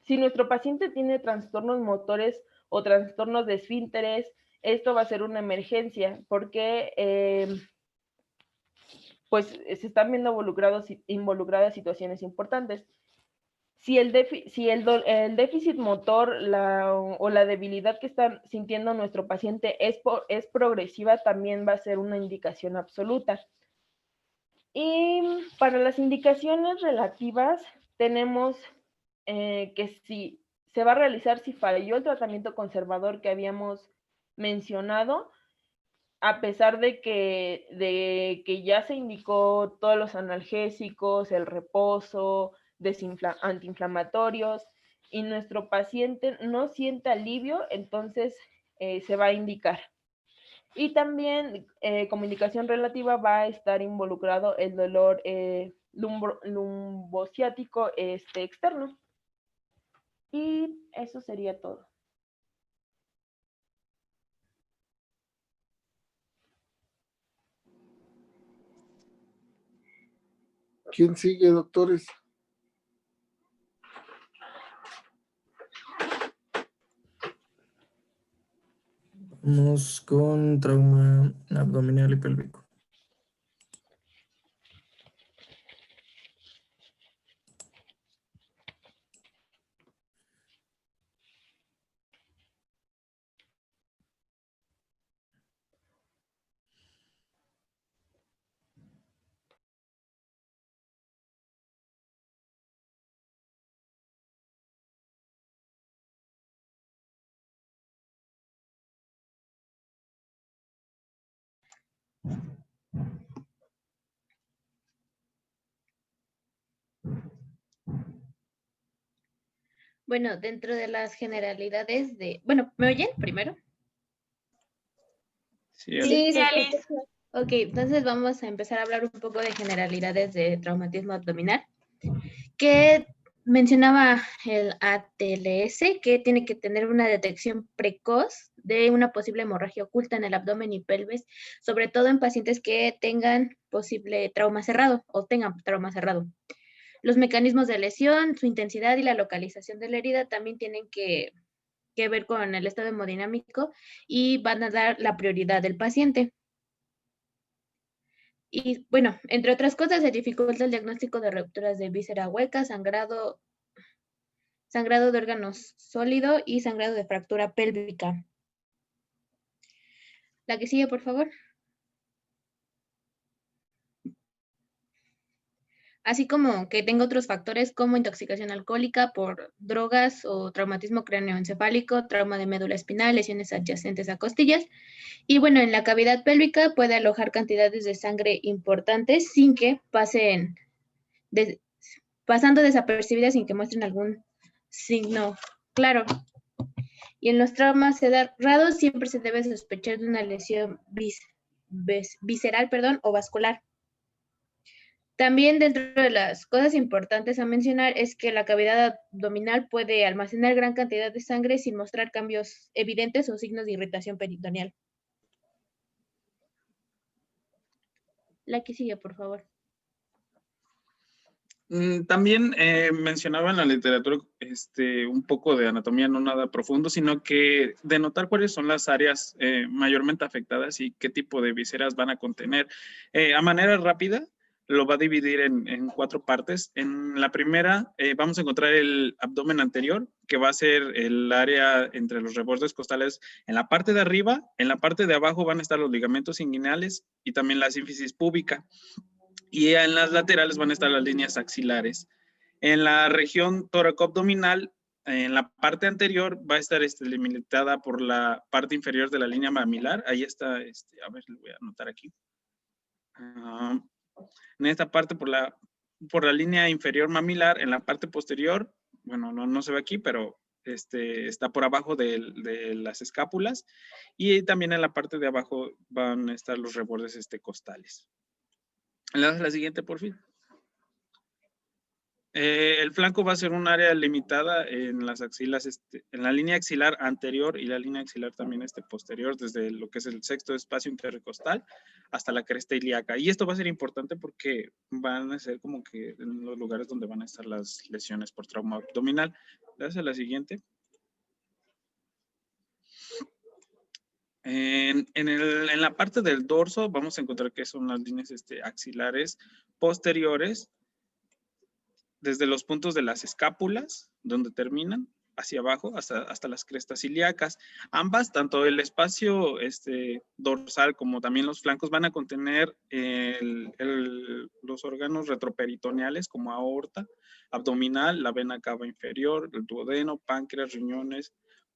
si nuestro paciente tiene trastornos motores o trastornos de esfínteres, esto va a ser una emergencia porque pues se están viendo involucradas situaciones importantes. Si el déficit motor o la debilidad que está sintiendo nuestro paciente es progresiva, también va a ser una indicación absoluta. Y para las indicaciones relativas, tenemos que si se va a realizar si falló el tratamiento conservador que habíamos mencionado, a pesar de que ya se indicó todos los analgésicos, el reposo, antiinflamatorios, y nuestro paciente no siente alivio, entonces se va a indicar. Y también como indicación relativa va a estar involucrado el dolor lumbociático externo. Y eso sería todo. ¿Quién sigue, doctores? Vamos con trauma abdominal y pélvico. Bueno, dentro de las generalidades de... Bueno, ¿me oyen primero? Sí, Sí, Alice. Sí, Alice. Ok, entonces vamos a empezar a hablar un poco de generalidades de traumatismo abdominal, que mencionaba el ATLS, que tiene que tener una detección precoz de una posible hemorragia oculta en el abdomen y pelvis, sobre todo en pacientes que tengan posible trauma cerrado o tengan trauma cerrado. Los mecanismos de lesión, su intensidad y la localización de la herida también tienen que ver con el estado hemodinámico y van a dar la prioridad del paciente. Y bueno, entre otras cosas, se dificulta el diagnóstico de rupturas de víscera hueca, sangrado de órganos sólido y sangrado de fractura pélvica. La que sigue, por favor. Así como que tenga otros factores como intoxicación alcohólica por drogas o traumatismo cráneoencefálico, trauma de médula espinal, lesiones adyacentes a costillas. Y bueno, en la cavidad pélvica puede alojar cantidades de sangre importantes sin que pasando desapercibidas sin que muestren algún signo claro. Y en los traumas cerrados siempre se debe sospechar de una lesión visceral, o vascular. También dentro de las cosas importantes a mencionar es que la cavidad abdominal puede almacenar gran cantidad de sangre sin mostrar cambios evidentes o signos de irritación peritoneal. La que sigue, por favor. También mencionaba en la literatura un poco de anatomía, no nada profundo, sino que denotar cuáles son las áreas mayormente afectadas y qué tipo de vísceras van a contener. A manera rápida, lo va a dividir en 4 partes. En la primera vamos a encontrar el abdomen anterior, que va a ser el área entre los rebordes costales en la parte de arriba. En la parte de abajo van a estar los ligamentos inguinales y también la sínfisis púbica. Y en las laterales van a estar las líneas axilares. En la región tóraco-abdominal, en la parte anterior va a estar delimitada por la parte inferior de la línea mamilar. Ahí está, a ver, lo voy a anotar aquí. En esta parte por la línea inferior mamilar, en la parte posterior, bueno, no se ve aquí, pero está por abajo de las escápulas, y también en la parte de abajo van a estar los rebordes costales. La siguiente, por fin. El flanco va a ser un área limitada en las axilas, en la línea axilar anterior y la línea axilar también posterior, desde lo que es el sexto espacio intercostal hasta la cresta ilíaca. Y esto va a ser importante porque van a ser como que en los lugares donde van a estar las lesiones por trauma abdominal. Gracias a la siguiente. En la parte del dorso vamos a encontrar que son las líneas axilares posteriores, desde los puntos de las escápulas, donde terminan, hacia abajo, hasta las crestas ilíacas. Ambas, tanto el espacio dorsal como también los flancos, van a contener los órganos retroperitoneales como aorta, abdominal, la vena cava inferior, el duodeno, páncreas, riñones,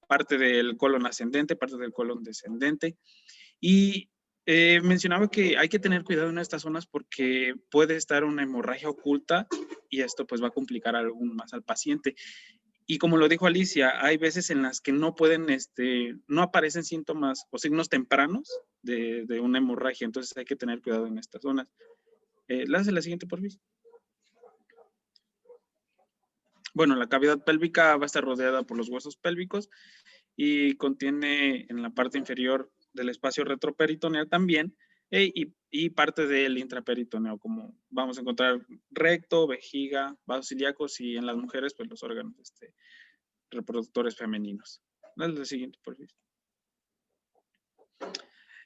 parte del colon ascendente, parte del colon descendente. Y mencionaba que hay que tener cuidado en estas zonas porque puede estar una hemorragia oculta y esto pues va a complicar aún más al paciente. Y como lo dijo Alicia, hay veces en las que no pueden, no aparecen síntomas o signos tempranos de una hemorragia, entonces hay que tener cuidado en estas zonas. Lance la siguiente, por favor. Bueno, la cavidad pélvica va a estar rodeada por los huesos pélvicos y contiene en la parte inferior del espacio retroperitoneal también y parte del intraperitoneo, como vamos a encontrar recto, vejiga, vasos ilíacos y en las mujeres pues los órganos reproductores femeninos. Dale la siguiente, por favor.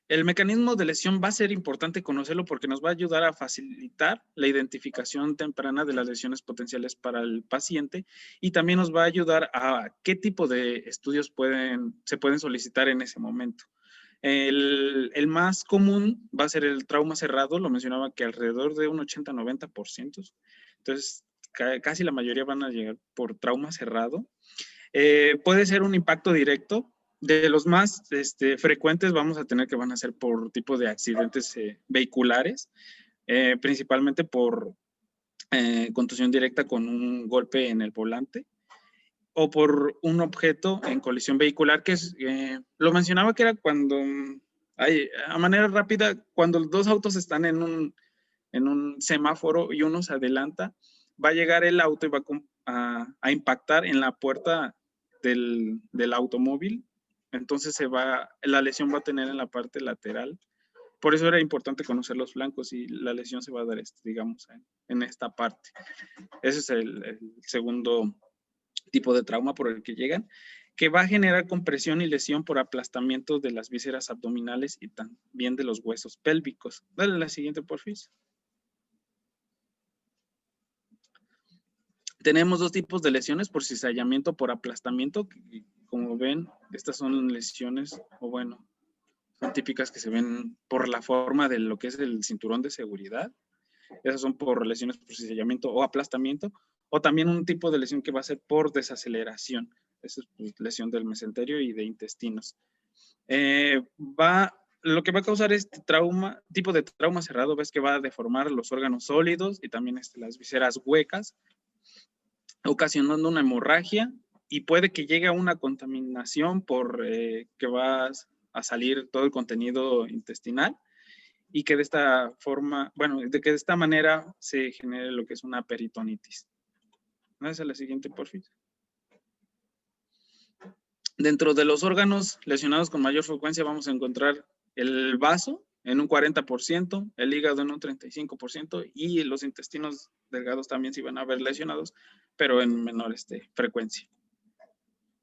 El mecanismo de lesión va a ser importante conocerlo porque nos va a ayudar a facilitar la identificación temprana de las lesiones potenciales para el paciente y también nos va a ayudar a qué tipo de estudios se pueden solicitar en ese momento. El más común va a ser el trauma cerrado, lo mencionaba que alrededor de un 80-90%. Entonces, casi la mayoría van a llegar por trauma cerrado. Puede ser un impacto directo. De los más frecuentes vamos a tener que van a ser por tipo de accidentes vehiculares, principalmente por contusión directa con un golpe en el volante o por un objeto en colisión vehicular, que es, lo mencionaba que era cuando a manera rápida, cuando los dos autos están en un semáforo y uno se adelanta, va a llegar el auto y va a impactar en la puerta del automóvil. Entonces la lesión va a tener en la parte lateral. Por eso era importante conocer los flancos y la lesión se va a dar, digamos, en esta parte. Ese es el segundo tipo de trauma por el que llegan, que va a generar compresión y lesión por aplastamiento de las vísceras abdominales y también de los huesos pélvicos. Dale la siguiente, porfis. Tenemos dos tipos de lesiones, por cizallamiento, por aplastamiento. Como ven, estas son lesiones, o bueno, son típicas que se ven por la forma de lo que es el cinturón de seguridad. Esas son por lesiones por cizallamiento o aplastamiento, o también un tipo de lesión que va a ser por desaceleración. Esa es pues, lesión del mesenterio y de intestinos. Lo que va a causar este tipo de trauma cerrado, ves que va a deformar los órganos sólidos y también las vísceras huecas, ocasionando una hemorragia y puede que llegue a una contaminación por que va a salir todo el contenido intestinal y que de esta forma, bueno, de que de esta manera se genere lo que es una peritonitis. Vamos a la siguiente, por fin. Dentro de los órganos lesionados con mayor frecuencia vamos a encontrar el vaso en un 40%, el hígado en un 35% y los intestinos delgados también se van a ver lesionados, pero en menor frecuencia.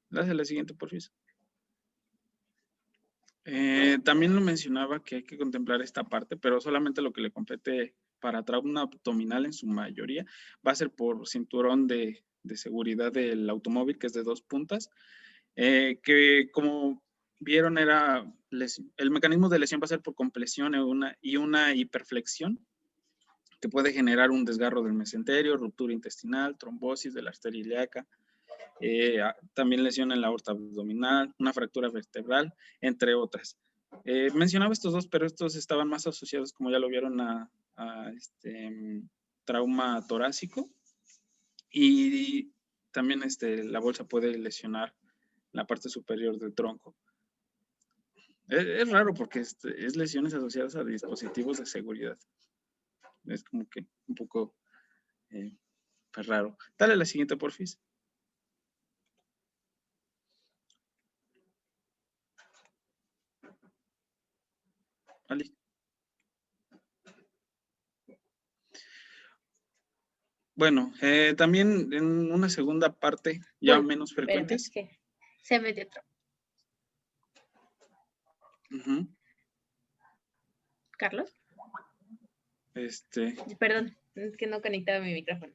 Gracias a la siguiente, por favor. También lo mencionaba que hay que contemplar esta parte, pero solamente lo que le compete para trauma abdominal en su mayoría va a ser por cinturón de seguridad del automóvil, que es de 2 puntas, que como vieron el mecanismo de lesión va a ser por compresión y una hiperflexión, que puede generar un desgarro del mesenterio, ruptura intestinal, trombosis de la arteria ilíaca, también lesión en la aorta abdominal, una fractura vertebral, entre otras. Mencionaba estos dos, pero estos estaban más asociados, como ya lo vieron, a trauma torácico, y también la bolsa puede lesionar la parte superior del tronco. Es raro porque es lesiones asociadas a dispositivos de seguridad. Es como que un poco pues raro. Dale a la siguiente, porfis. Ali. Bueno, también en una segunda parte, ya bueno, menos frecuentes. Es que se metió otro. ¿Carlos? Perdón, es que no conectaba mi micrófono.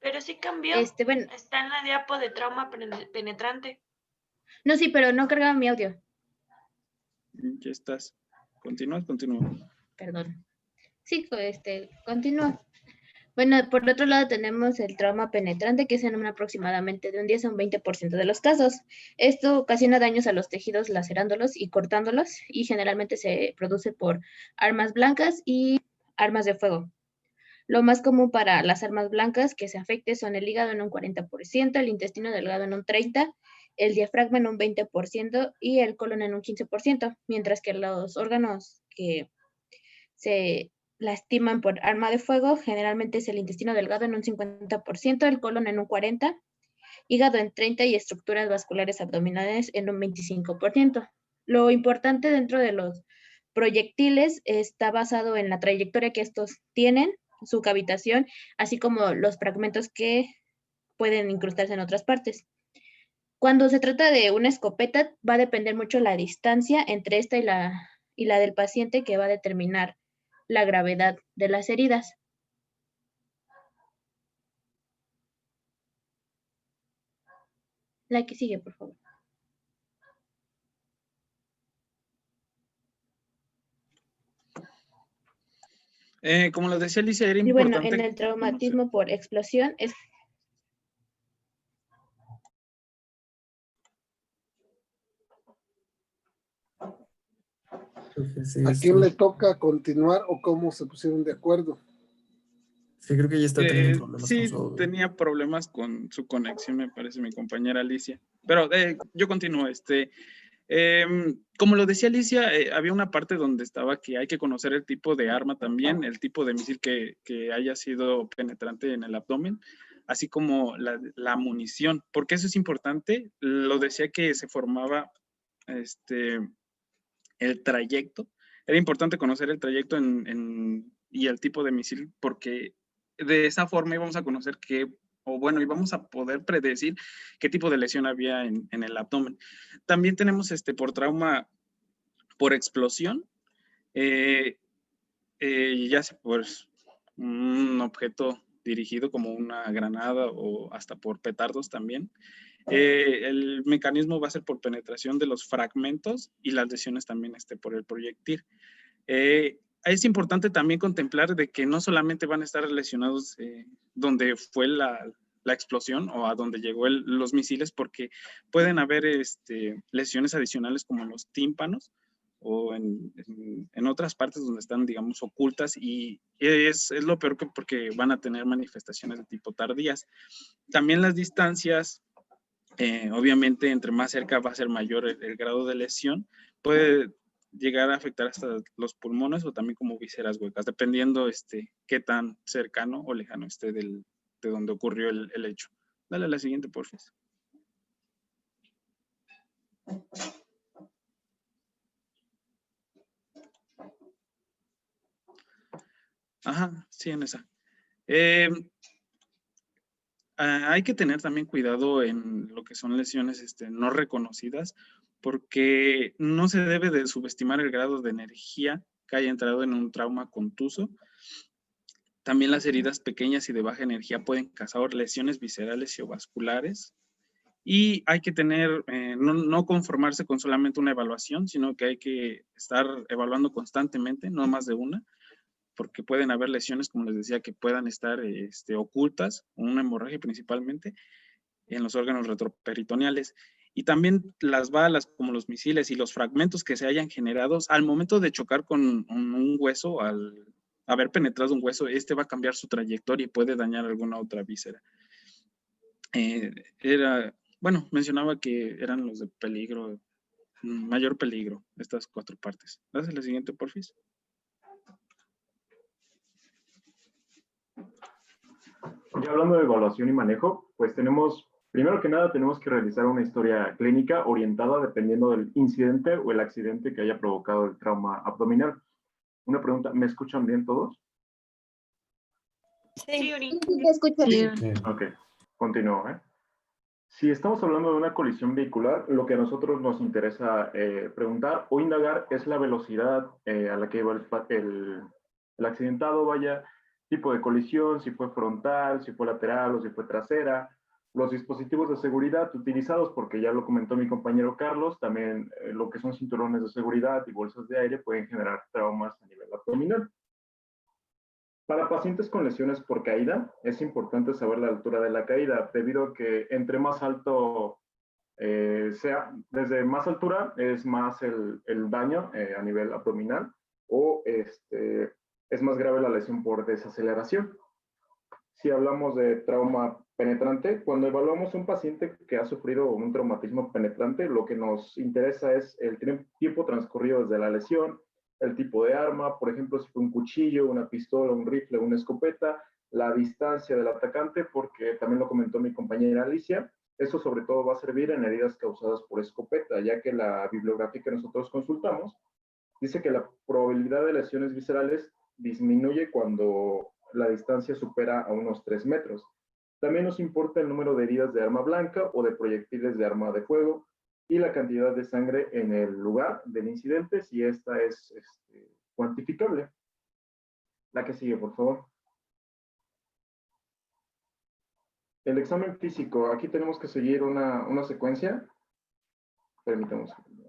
Pero sí cambió. Bueno. Está en la diapo de trauma penetrante. No, sí, pero no cargaba mi audio. Ya estás. Continúa. Perdón. Sí, continúa. Bueno, por otro lado tenemos el trauma penetrante, que es en aproximadamente de un 10 a un 20% de los casos. Esto ocasiona daños a los tejidos lacerándolos y cortándolos, y generalmente se produce por armas blancas y armas de fuego. Lo más común para las armas blancas que se afecte son el hígado en un 40%, el intestino delgado en un 30%, el diafragma en un 20% y el colon en un 15%, mientras que los órganos que se lastiman por arma de fuego generalmente es el intestino delgado en un 50%, el colon en un 40%, hígado en 30% y estructuras vasculares abdominales en un 25%. Lo importante dentro de los proyectiles está basado en la trayectoria que estos tienen, su cavitación, así como los fragmentos que pueden incrustarse en otras partes. Cuando se trata de una escopeta, va a depender mucho la distancia entre esta y la del paciente, que va a determinar la gravedad de las heridas. La que sigue, por favor. Como les decía Alicia, era Y bueno, importante en el traumatismo por explosión es... Sí, ¿A quién le toca continuar o cómo se pusieron de acuerdo? sí, creo que ya está teniendo problemas con Sí, su audio. tenía problemas con su conexión, me parece, mi compañera Alicia. Pero yo continúo. Como lo decía Alicia, había una parte donde estaba que hay que conocer el tipo de arma también, el tipo de misil que haya sido penetrante en el abdomen, así como la munición. ¿Por qué eso es importante? Lo decía que se formaba el trayecto. Era importante conocer el trayecto y el tipo de misil, porque de esa forma íbamos a conocer íbamos a poder predecir qué tipo de lesión había en el abdomen. También tenemos por trauma por explosión, ya sea por un objeto dirigido como una granada o hasta por petardos también. El mecanismo va a ser por penetración de los fragmentos y las lesiones también por el proyectil. Es importante también contemplar de que no solamente van a estar lesionados donde fue la explosión o a donde llegó los misiles, porque pueden haber lesiones adicionales como en los tímpanos o en otras partes donde están, digamos, ocultas, y es lo peor porque van a tener manifestaciones de tipo tardías. También las distancias, obviamente, entre más cerca va a ser mayor el grado de lesión. Puede llegar a afectar hasta los pulmones o también como vísceras huecas, dependiendo qué tan cercano o lejano esté de donde ocurrió el hecho. Dale a la siguiente, por favor. Ajá, sí, en esa. Hay que tener también cuidado en lo que son lesiones no reconocidas, porque no se debe de subestimar el grado de energía que haya entrado en un trauma contuso. También las heridas pequeñas y de baja energía pueden causar lesiones viscerales y o vasculares. Y hay que tener, no conformarse con solamente una evaluación, sino que hay que estar evaluando constantemente, no más de una, porque pueden haber lesiones, como les decía, que puedan estar ocultas, una hemorragia principalmente, en los órganos retroperitoneales. Y también las balas, como los misiles y los fragmentos que se hayan generado al momento de chocar con un hueso, al haber penetrado un hueso, va a cambiar su trayectoria y puede dañar alguna otra víscera. Mencionaba que eran los de peligro, mayor peligro, estas 4 partes. Gracias, la siguiente, porfis. Ya hablando de evaluación y manejo, pues primero que nada, tenemos que realizar una historia clínica orientada dependiendo del incidente o el accidente que haya provocado el trauma abdominal. Una pregunta, ¿me escuchan bien todos? Sí, Uri. Sí, te escucho bien. Ok, continúo. Si estamos hablando de una colisión vehicular, lo que a nosotros nos interesa preguntar o indagar es la velocidad a la que iba el accidentado, tipo de colisión, si fue frontal, si fue lateral o si fue trasera, los dispositivos de seguridad utilizados, porque ya lo comentó mi compañero Carlos, también lo que son cinturones de seguridad y bolsas de aire pueden generar traumas a nivel abdominal. Para pacientes con lesiones por caída, es importante saber la altura de la caída, debido a que entre más alto desde más altura es más el daño a nivel abdominal o es más grave la lesión por desaceleración. Si hablamos de trauma penetrante, cuando evaluamos un paciente que ha sufrido un traumatismo penetrante, lo que nos interesa es el tiempo transcurrido desde la lesión, el tipo de arma, por ejemplo, si fue un cuchillo, una pistola, un rifle, una escopeta, la distancia del atacante, porque también lo comentó mi compañera Alicia, eso sobre todo va a servir en heridas causadas por escopeta, ya que la bibliografía que nosotros consultamos dice que la probabilidad de lesiones viscerales disminuye cuando la distancia supera a unos 3 metros. También nos importa el número de heridas de arma blanca o de proyectiles de arma de fuego y la cantidad de sangre en el lugar del incidente, si esta es cuantificable. La que sigue, por favor. El examen físico. Aquí tenemos que seguir una secuencia. Permítame un segundo.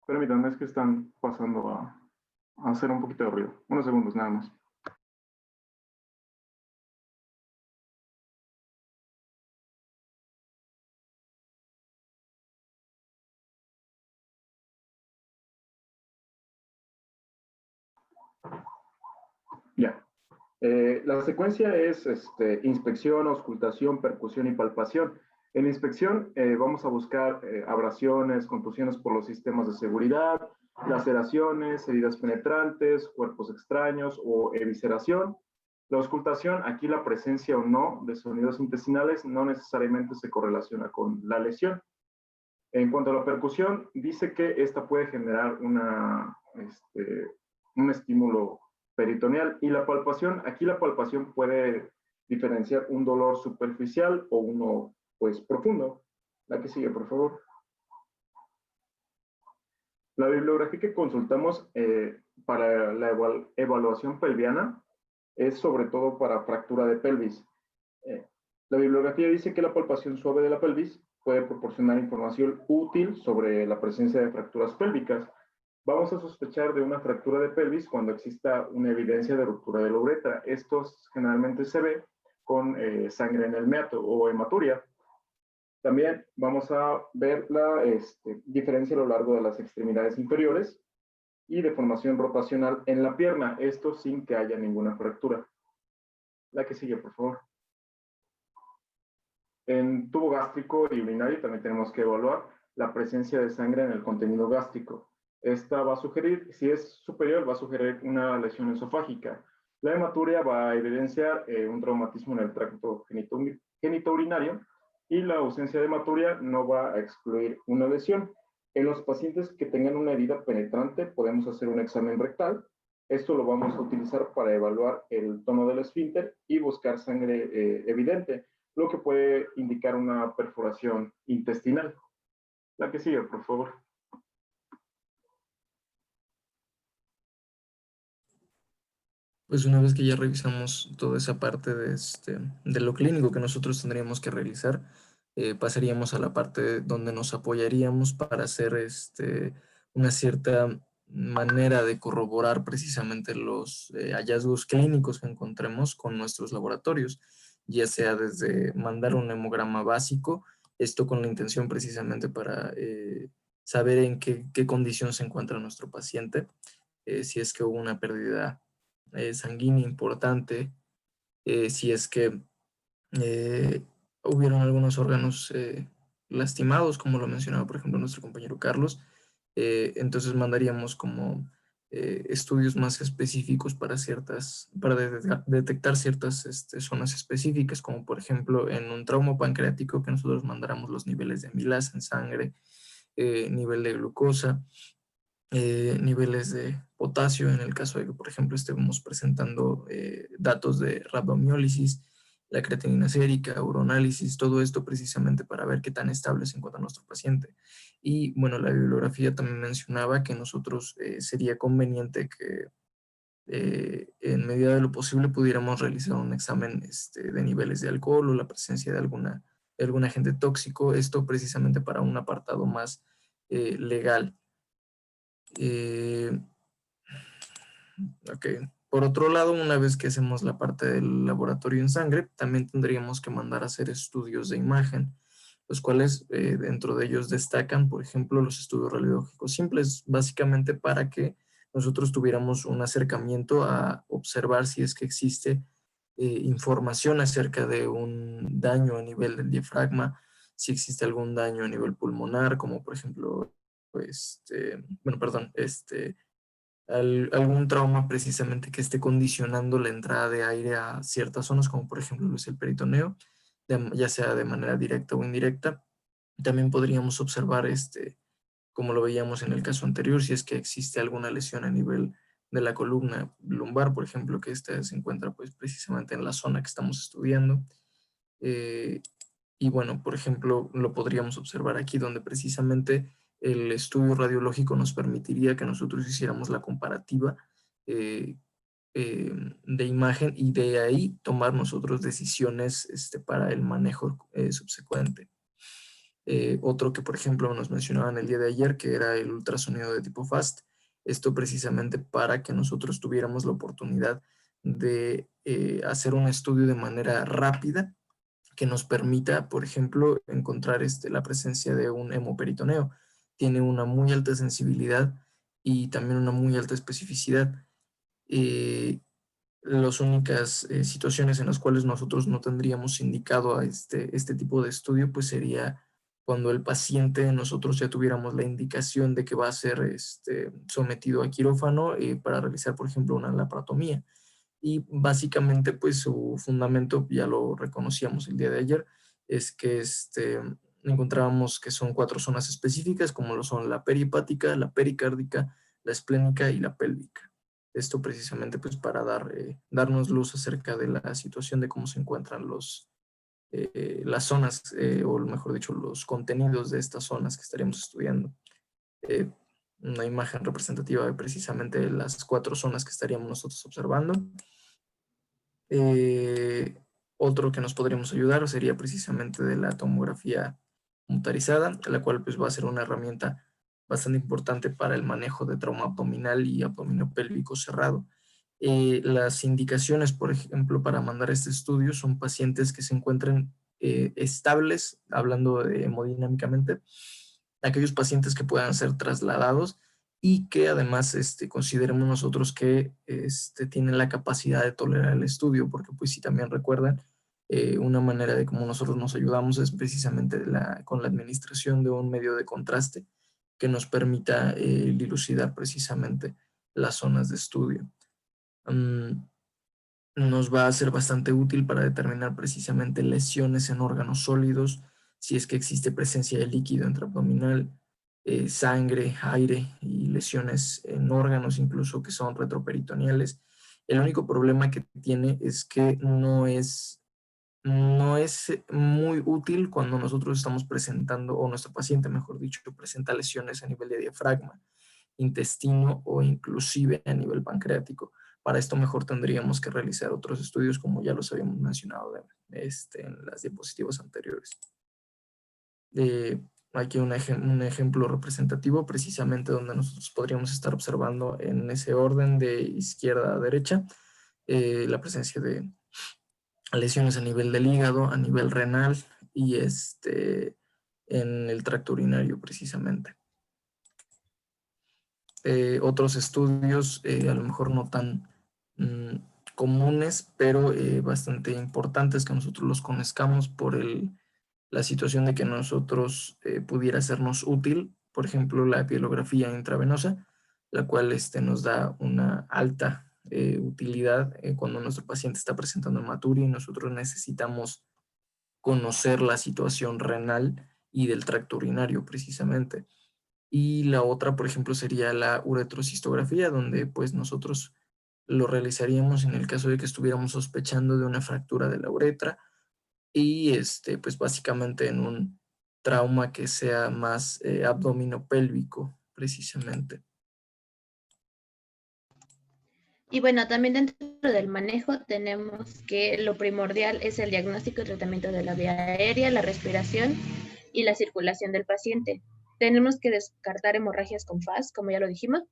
Permítanme, es que están pasando a hacer un poquito de ruido. Unos segundos nada más. Ya. La secuencia es inspección, auscultación, percusión y palpación. En inspección vamos a buscar abrasiones, contusiones por los sistemas de seguridad, laceraciones, heridas penetrantes, cuerpos extraños o evisceración. La auscultación, aquí la presencia o no de sonidos intestinales no necesariamente se correlaciona con la lesión. En cuanto a la percusión, dice que esta puede generar un estímulo peritoneal. Y la palpación, aquí la palpación puede diferenciar un dolor superficial o uno pues profundo. La que sigue, por favor. La bibliografía que consultamos para la evaluación pelviana es sobre todo para fractura de pelvis. La bibliografía dice que la palpación suave de la pelvis puede proporcionar información útil sobre la presencia de fracturas pélvicas. Vamos a sospechar de una fractura de pelvis cuando exista una evidencia de ruptura de la uretra. Esto generalmente se ve con sangre en el meato o hematuria. También vamos a ver la diferencia a lo largo de las extremidades inferiores y deformación rotacional en la pierna, esto sin que haya ninguna fractura. La que sigue, por favor. En tubo gástrico y urinario también tenemos que evaluar la presencia de sangre en el contenido gástrico. Esta va a sugerir, si es superior, va a sugerir una lesión esofágica. La hematuria va a evidenciar un traumatismo en el tracto genitourinario y la ausencia de hematuria no va a excluir una lesión. En los pacientes que tengan una herida penetrante podemos hacer un examen rectal. Esto lo vamos a utilizar para evaluar el tono del esfínter y buscar sangre evidente, lo que puede indicar una perforación intestinal. La que sigue, por favor. Pues una vez que ya revisamos toda esa parte de lo clínico que nosotros tendríamos que realizar, pasaríamos a la parte donde nos apoyaríamos para hacer una cierta manera de corroborar precisamente los hallazgos clínicos que encontremos con nuestros laboratorios, ya sea desde mandar un hemograma básico, esto con la intención precisamente para saber en qué condición se encuentra nuestro paciente, si es que hubo una pérdida sanguínea importante, si es que hubieron algunos órganos lastimados, como lo mencionaba por ejemplo nuestro compañero Carlos, entonces mandaríamos como estudios más específicos para detectar ciertas zonas específicas, como por ejemplo en un trauma pancreático que nosotros mandáramos los niveles de amilasa en sangre, nivel de glucosa, niveles de potasio en el caso de que, por ejemplo, estemos presentando datos de rabdomiólisis, la creatinina sérica, uroanálisis, todo esto precisamente para ver qué tan estable se encuentra nuestro paciente. Y bueno, la bibliografía también mencionaba que nosotros sería conveniente que en medida de lo posible pudiéramos realizar un examen de niveles de alcohol o la presencia de algún agente tóxico, esto precisamente para un apartado más legal. Ok. Por otro lado, una vez que hacemos la parte del laboratorio en sangre, también tendríamos que mandar a hacer estudios de imagen, los cuales dentro de ellos destacan, por ejemplo, los estudios radiológicos simples, básicamente para que nosotros tuviéramos un acercamiento a observar si es que existe información acerca de un daño a nivel del diafragma, si existe algún daño a nivel pulmonar, como por ejemplo, algún trauma precisamente que esté condicionando la entrada de aire a ciertas zonas, como por ejemplo lo es el peritoneo, ya sea de manera directa o indirecta. También podríamos observar como lo veíamos en el caso anterior, si es que existe alguna lesión a nivel de la columna lumbar, por ejemplo, que esta se encuentra pues precisamente en la zona que estamos estudiando. Y bueno, por ejemplo, lo podríamos observar aquí, donde precisamente el estudio radiológico nos permitiría que nosotros hiciéramos la comparativa de imagen y de ahí tomar nosotros decisiones para el manejo subsecuente. Otro que, por ejemplo, nos mencionaban el día de ayer, que era el ultrasonido de tipo FAST. Esto precisamente para que nosotros tuviéramos la oportunidad de hacer un estudio de manera rápida que nos permita, por ejemplo, encontrar la presencia de un hemoperitoneo. Tiene una muy alta sensibilidad y también una muy alta especificidad. Las únicas situaciones en las cuales nosotros no tendríamos indicado a este tipo de estudio, pues sería cuando el paciente, nosotros ya tuviéramos la indicación de que va a ser sometido a quirófano para realizar, por ejemplo, una laparotomía. Y básicamente, pues su fundamento, ya lo reconocíamos el día de ayer, es que encontrábamos que son 4 zonas específicas, como lo son la perihepática, la pericárdica, la esplénica y la pélvica. Esto precisamente pues para darnos luz acerca de la situación de cómo se encuentran las zonas, o mejor dicho, los contenidos de estas zonas que estaríamos estudiando. Una imagen representativa de precisamente las 4 zonas que estaríamos nosotros observando. Otro que nos podríamos ayudar sería precisamente de la tomografía computarizada, la cual pues va a ser una herramienta bastante importante para el manejo de trauma abdominal y abdominopélvico cerrado. Las indicaciones, por ejemplo, para mandar este estudio son pacientes que se encuentren estables, hablando hemodinámicamente, aquellos pacientes que puedan ser trasladados y que además consideremos nosotros que tienen la capacidad de tolerar el estudio, porque pues si también recuerdan, una manera de cómo nosotros nos ayudamos es precisamente con la administración de un medio de contraste que nos permita dilucidar precisamente las zonas de estudio. Nos va a ser bastante útil para determinar precisamente lesiones en órganos sólidos, si es que existe presencia de líquido intraabdominal, sangre, aire y lesiones en órganos incluso que son retroperitoneales. El único problema que tiene es que no es muy útil cuando nosotros estamos presentando, o nuestro paciente, mejor dicho, presenta lesiones a nivel de diafragma, intestino o inclusive a nivel pancreático. Para esto mejor tendríamos que realizar otros estudios como ya los habíamos mencionado en las diapositivas anteriores. Aquí un ejemplo representativo precisamente donde nosotros podríamos estar observando en ese orden de izquierda a derecha la presencia de lesiones a nivel del hígado, a nivel renal y en el tracto urinario precisamente. Otros estudios a lo mejor no tan comunes, pero bastante importantes que nosotros los conozcamos por la situación de que nosotros pudiera sernos útil, por ejemplo, la epilografía intravenosa, la cual nos da una alta utilidad cuando nuestro paciente está presentando hematuria y nosotros necesitamos conocer la situación renal y del tracto urinario precisamente. Y la otra, por ejemplo, sería la uretrocistografía, donde pues nosotros lo realizaríamos en el caso de que estuviéramos sospechando de una fractura de la uretra y pues básicamente en un trauma que sea más abdominopélvico precisamente. Y bueno, también dentro del manejo tenemos que lo primordial es el diagnóstico y tratamiento de la vía aérea, la respiración y la circulación del paciente. Tenemos que descartar hemorragias con FAS, como ya lo dijimos.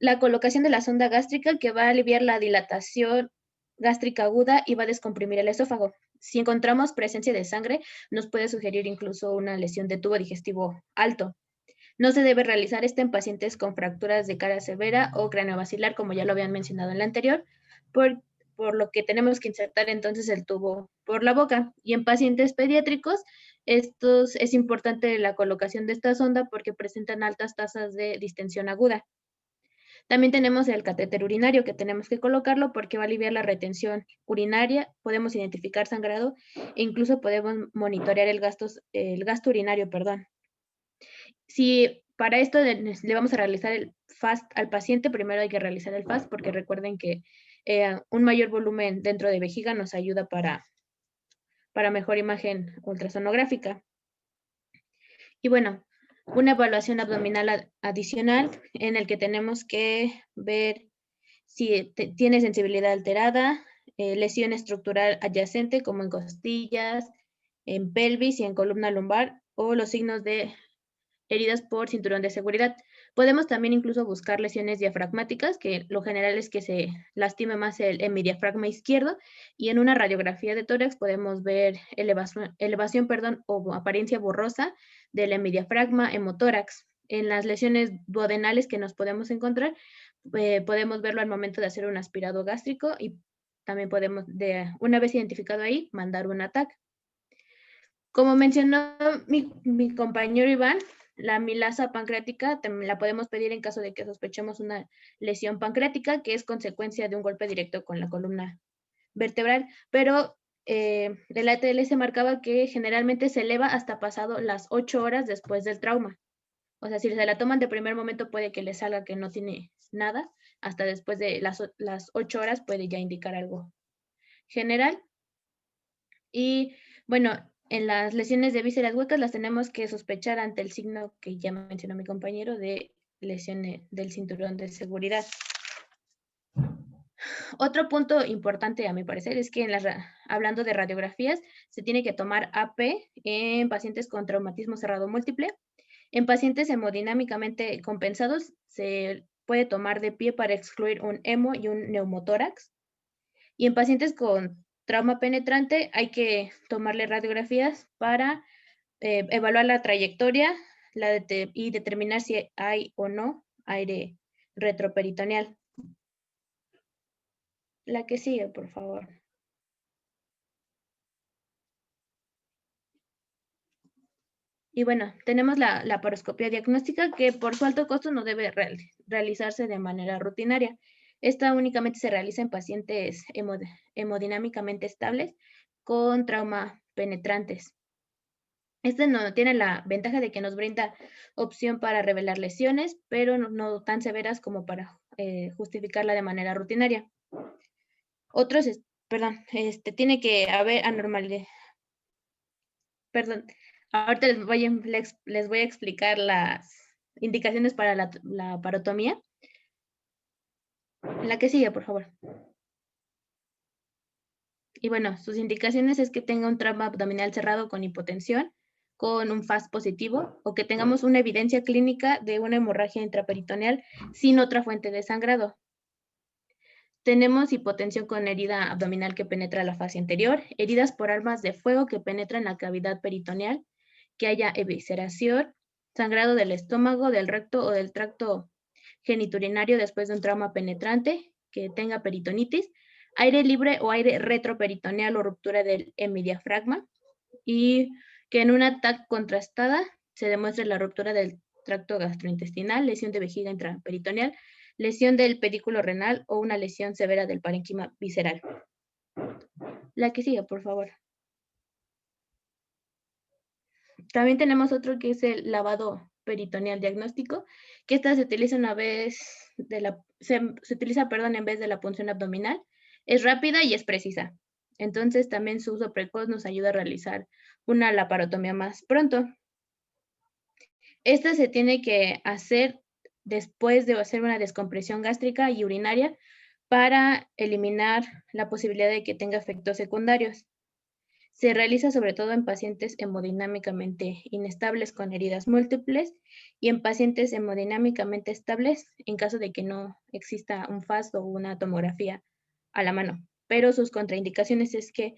La colocación de la sonda gástrica que va a aliviar la dilatación gástrica aguda y va a descomprimir el esófago. Si encontramos presencia de sangre, nos puede sugerir incluso una lesión de tubo digestivo alto. No se debe realizar en pacientes con fracturas de cara severa o craneobasilar, como ya lo habían mencionado en la anterior, por lo que tenemos que insertar entonces el tubo por la boca. Y en pacientes pediátricos, es importante la colocación de esta sonda porque presentan altas tasas de distensión aguda. También tenemos el catéter urinario que tenemos que colocarlo porque va a aliviar la retención urinaria, podemos identificar sangrado e incluso podemos monitorear el gasto urinario, perdón. Si Para esto le vamos a realizar el FAST al paciente. Primero hay que realizar el FAST porque recuerden que un mayor volumen dentro de vejiga nos ayuda para mejor imagen ultrasonográfica. Y bueno, una evaluación abdominal adicional en el que tenemos que ver si tiene sensibilidad alterada, lesión estructural adyacente como en costillas, en pelvis y en columna lumbar, o los signos de heridas por cinturón de seguridad. Podemos también incluso buscar lesiones diafragmáticas, que lo general es que se lastime más el hemidiafragma izquierdo, y en una radiografía de tórax podemos ver elevación o apariencia borrosa del hemidiafragma, hemotórax. En las lesiones duodenales que nos podemos encontrar, podemos verlo al momento de hacer un aspirado gástrico, y también podemos, una vez identificado ahí, mandar un ATAC. Como mencionó mi compañero Iván, la amilasa pancreática la podemos pedir en caso de que sospechemos una lesión pancreática, que es consecuencia de un golpe directo con la columna vertebral, pero el ATLS marcaba que generalmente se eleva hasta pasado las 8 horas después del trauma. O sea, si se la toman de primer momento puede que les salga que no tiene nada, hasta después de las 8 horas puede ya indicar algo general. Y bueno, en las lesiones de vísceras huecas las tenemos que sospechar ante el signo que ya mencionó mi compañero de lesiones del cinturón de seguridad. Otro punto importante a mi parecer es que hablando de radiografías, se tiene que tomar AP en pacientes con traumatismo cerrado múltiple. En pacientes hemodinámicamente compensados se puede tomar de pie para excluir un hemo y un neumotórax. Y en pacientes con trauma penetrante hay que tomarle radiografías para evaluar la trayectoria y determinar si hay o no aire retroperitoneal. La que sigue, por favor. Y bueno, tenemos la laparoscopia diagnóstica, que por su alto costo no debe realizarse de manera rutinaria. Esta únicamente se realiza en pacientes hemodinámicamente estables con trauma penetrantes. Este no tiene la ventaja de que nos brinda opción para revelar lesiones, pero no tan severas como para justificarla de manera rutinaria. Otros, tiene que haber anormalidad. Perdón, ahorita les voy a explicar las indicaciones para la parotomía. La que sigue, por favor. Y bueno, sus indicaciones es que tenga un trauma abdominal cerrado con hipotensión, con un FAST positivo, o que tengamos una evidencia clínica de una hemorragia intraperitoneal sin otra fuente de sangrado. Tenemos hipotensión con herida abdominal que penetra la fascia anterior, heridas por armas de fuego que penetran la cavidad peritoneal, que haya evisceración, sangrado del estómago, del recto o del tracto geniturinario después de un trauma penetrante, que tenga peritonitis, aire libre o aire retroperitoneal o ruptura del hemidiafragma, y que en una TAC contrastada se demuestre la ruptura del tracto gastrointestinal, lesión de vejiga intraperitoneal, lesión del pedículo renal o una lesión severa del parénquima visceral. La que sigue, por favor. También tenemos otro que es el lavado peritoneal diagnóstico, que esta se utiliza en vez de la punción abdominal. Es rápida y es precisa. Entonces también su uso precoz nos ayuda a realizar una laparotomía más pronto. Esta se tiene que hacer después de hacer una descompresión gástrica y urinaria para eliminar la posibilidad de que tenga efectos secundarios. Se realiza sobre todo en pacientes hemodinámicamente inestables con heridas múltiples y en pacientes hemodinámicamente estables en caso de que no exista un FAST o una tomografía a la mano. Pero sus contraindicaciones es que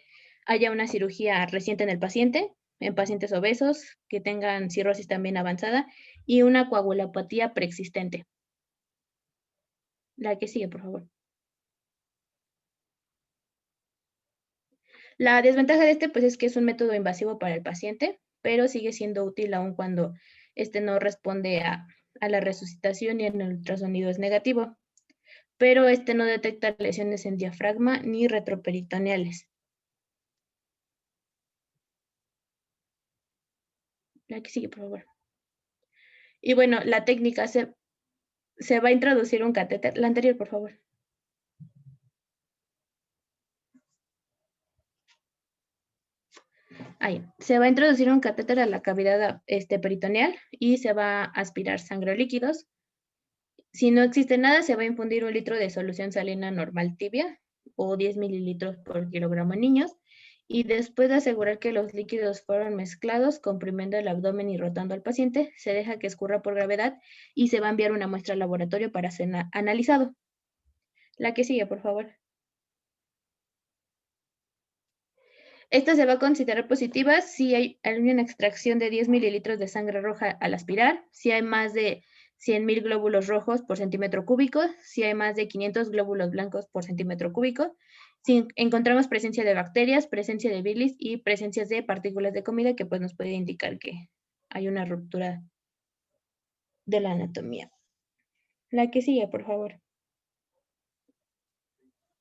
haya una cirugía reciente en el paciente, en pacientes obesos que tengan cirrosis también avanzada y una coagulopatía preexistente. La que sigue, por favor. La desventaja de pues es que es un método invasivo para el paciente, pero sigue siendo útil aun cuando no responde a la resucitación y en el ultrasonido es negativo. Pero no detecta lesiones en diafragma ni retroperitoneales. La que sigue, por favor. Y bueno, la técnica se va a introducir un catéter. La anterior, por favor. Ahí. Se va a introducir un catéter a la cavidad peritoneal y se va a aspirar sangre o líquidos. Si no existe nada, se va a infundir 1 litro de solución salina normal tibia o 10 mililitros por kilogramo en niños. Y después de asegurar que los líquidos fueron mezclados, comprimiendo el abdomen y rotando al paciente, se deja que escurra por gravedad y se va a enviar una muestra al laboratorio para ser analizado. La que sigue, por favor. Esta se va a considerar positiva si hay una extracción de 10 mililitros de sangre roja al aspirar, si hay más de 100.000 glóbulos rojos por centímetro cúbico, si hay más de 500 glóbulos blancos por centímetro cúbico, si encontramos presencia de bacterias, presencia de bilis y presencias de partículas de comida que pues nos puede indicar que hay una ruptura de la anatomía. La que sigue, por favor.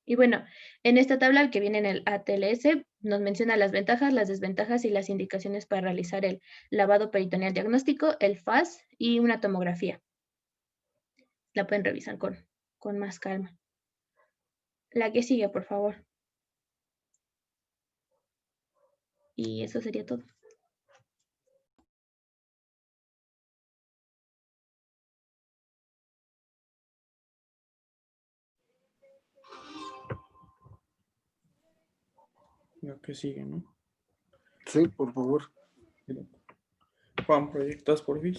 Y bueno, en esta tabla que viene en el ATLS nos menciona las ventajas, las desventajas y las indicaciones para realizar el lavado peritoneal diagnóstico, el FAS y una tomografía. La pueden revisar con más calma. La que sigue, por favor. Y eso sería todo. Lo que sigue, ¿no? Sí, por favor. Juan, proyectas por fin.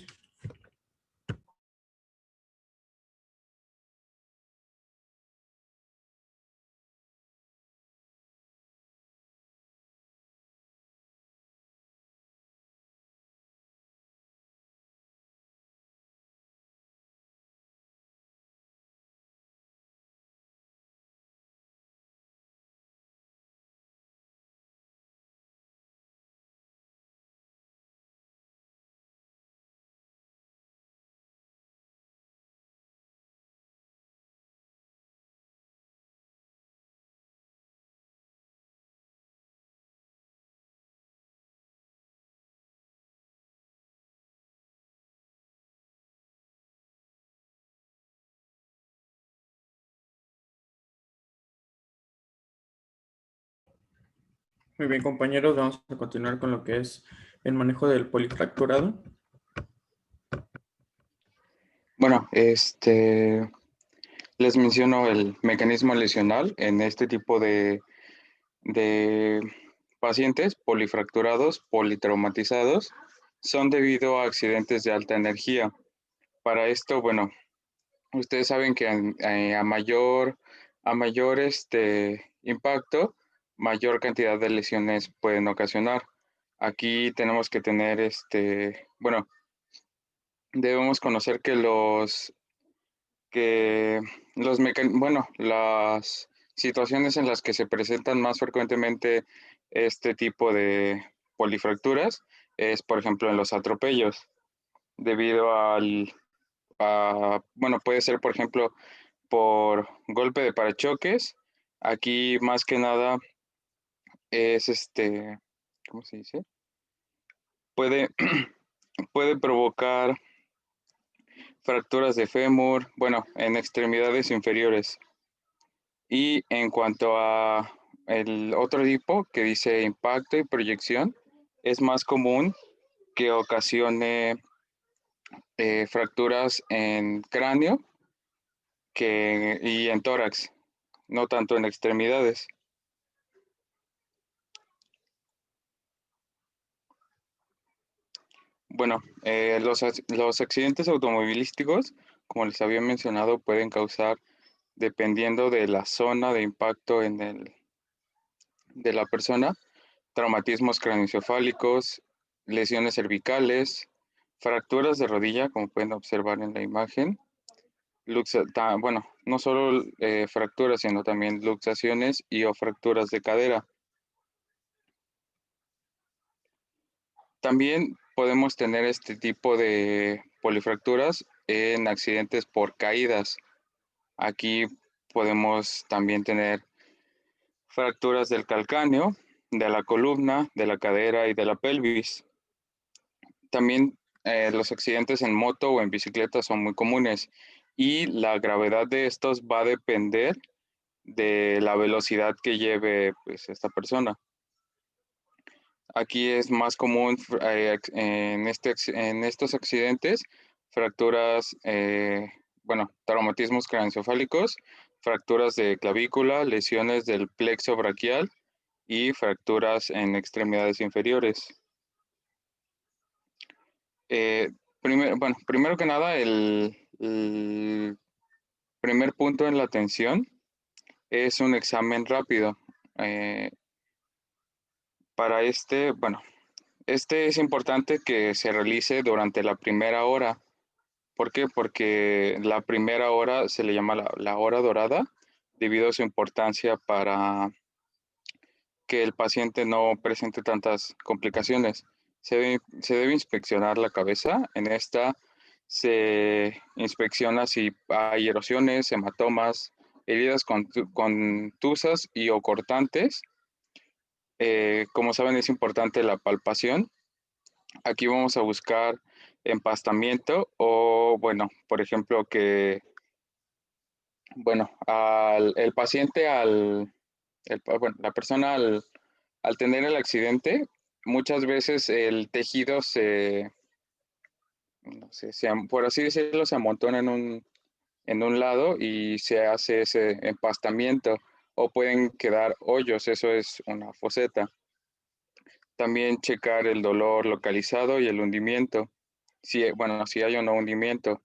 Muy bien, compañeros, vamos a continuar con lo que es el manejo del polifracturado. Bueno, les menciono el mecanismo lesional en este tipo de pacientes polifracturados, politraumatizados, son debido a accidentes de alta energía. Para esto, bueno, ustedes saben que a mayor impacto, mayor cantidad de lesiones pueden ocasionar. Aquí tenemos que tener, bueno, debemos conocer que las situaciones en las que se presentan más frecuentemente este tipo de polifracturas es, por ejemplo, en los atropellos, debido bueno, puede ser, por ejemplo, por golpe de parachoques. Aquí, más que nada, es ¿cómo se dice? Puede provocar fracturas de fémur, bueno, en extremidades inferiores. Y en cuanto a el otro tipo que dice impacto y proyección, es más común que ocasione fracturas en cráneo y en tórax, no tanto en extremidades. Bueno, los accidentes automovilísticos, como les había mencionado, pueden causar, dependiendo de la zona de impacto de la persona, traumatismos craneoencefálicos, lesiones cervicales, fracturas de rodilla, como pueden observar en la imagen. Bueno, no solo fracturas, sino también luxaciones o fracturas de cadera. También podemos tener este tipo de polifracturas en accidentes por caídas. Aquí podemos también tener fracturas del calcáneo, de la columna, de la cadera y de la pelvis. También los accidentes en moto o en bicicleta son muy comunes y la gravedad de estos va a depender de la velocidad que lleve pues, esta persona. Aquí es más común en estos accidentes fracturas, bueno, traumatismos craneoencefálicos, fracturas de clavícula, lesiones del plexo braquial y fracturas en extremidades inferiores. Primero que nada, el primer punto en la atención es un examen rápido. Para este es importante que se realice durante la primera hora. ¿Por qué? Porque la primera hora se le llama la hora dorada, debido a su importancia para que el paciente no presente tantas complicaciones. Se debe inspeccionar la cabeza. En esta se inspecciona si hay erosiones, hematomas, heridas contusas y o cortantes. Como saben, es importante la palpación. Aquí vamos a buscar empastamiento o, bueno, por ejemplo, que, bueno, el paciente, la persona al tener el accidente, muchas veces el tejido por así decirlo, se amontona en un lado y se hace ese empastamiento o pueden quedar hoyos, eso es una foseta. También checar el dolor localizado y el hundimiento. Si hay o no hundimiento.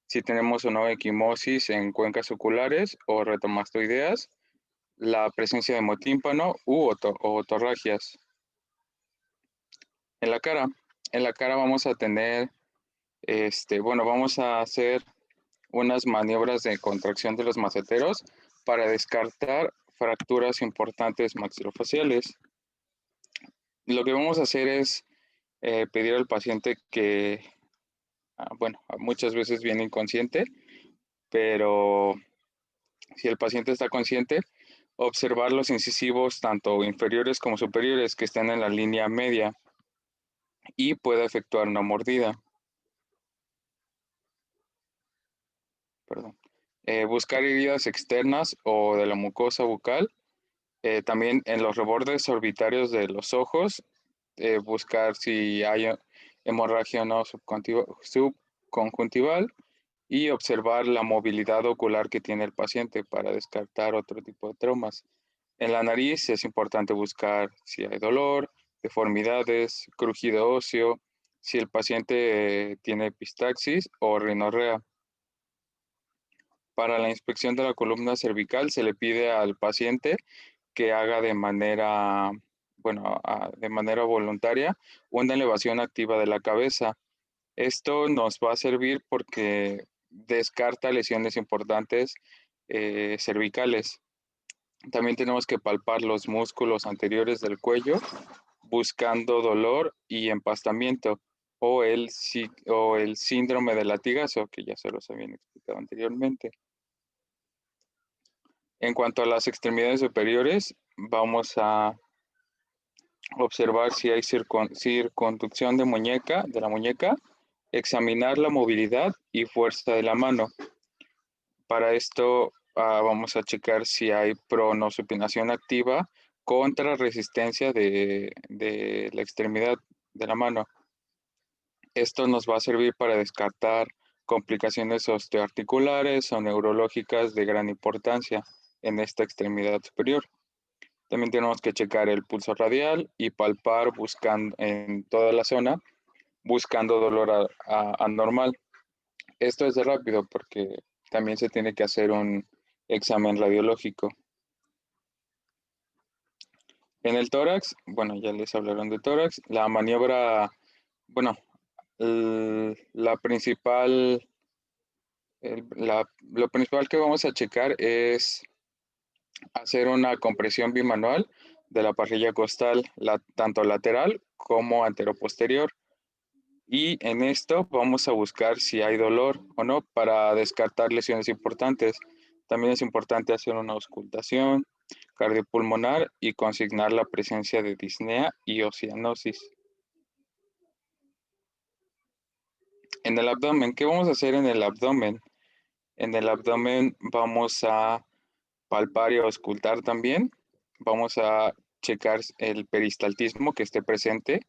Si tenemos o no equimosis en cuencas oculares o retoromastoideas, la presencia de hemotímpano u otorragias. En la cara vamos a tener, vamos a hacer unas maniobras de contracción de los maceteros para descartar fracturas importantes maxilofaciales. Lo que vamos a hacer es pedir al paciente que, muchas veces viene inconsciente, pero si el paciente está consciente, observar los incisivos tanto inferiores como superiores que estén en la línea media y pueda efectuar una mordida. Buscar heridas externas o de la mucosa bucal. También en los rebordes orbitarios de los ojos, buscar si hay hemorragia o no subconjuntival y observar la movilidad ocular que tiene el paciente para descartar otro tipo de traumas. En la nariz es importante buscar si hay dolor, deformidades, crujido óseo, si el paciente tiene epistaxis o rinorrea. Para la inspección de la columna cervical se le pide al paciente que haga de manera voluntaria una elevación activa de la cabeza. Esto nos va a servir porque descarta lesiones importantes cervicales. También tenemos que palpar los músculos anteriores del cuello buscando dolor y empastamiento o el síndrome de latigazo, que ya se los habían explicado anteriormente. En cuanto a las extremidades superiores, vamos a observar si hay circunducción de la muñeca, examinar la movilidad y fuerza de la mano. Para esto vamos a checar si hay pronosupinación activa contra resistencia de la extremidad de la mano. Esto nos va a servir para descartar complicaciones osteoarticulares o neurológicas de gran importancia en esta extremidad superior. También tenemos que checar el pulso radial y palpar buscando en toda la zona, buscando dolor anormal. Esto es de rápido porque también se tiene que hacer un examen radiológico. En el tórax, ya les hablaron de tórax, la maniobra, lo principal que vamos a checar es hacer una compresión bimanual de la parrilla costal, tanto lateral como anteroposterior. Y en esto vamos a buscar si hay dolor o no para descartar lesiones importantes. También es importante hacer una auscultación cardiopulmonar y consignar la presencia de disnea y oceanosis. En el abdomen, ¿qué vamos a hacer en el abdomen? En el abdomen vamos a palpar y auscultar también. Vamos a checar el peristaltismo que esté presente.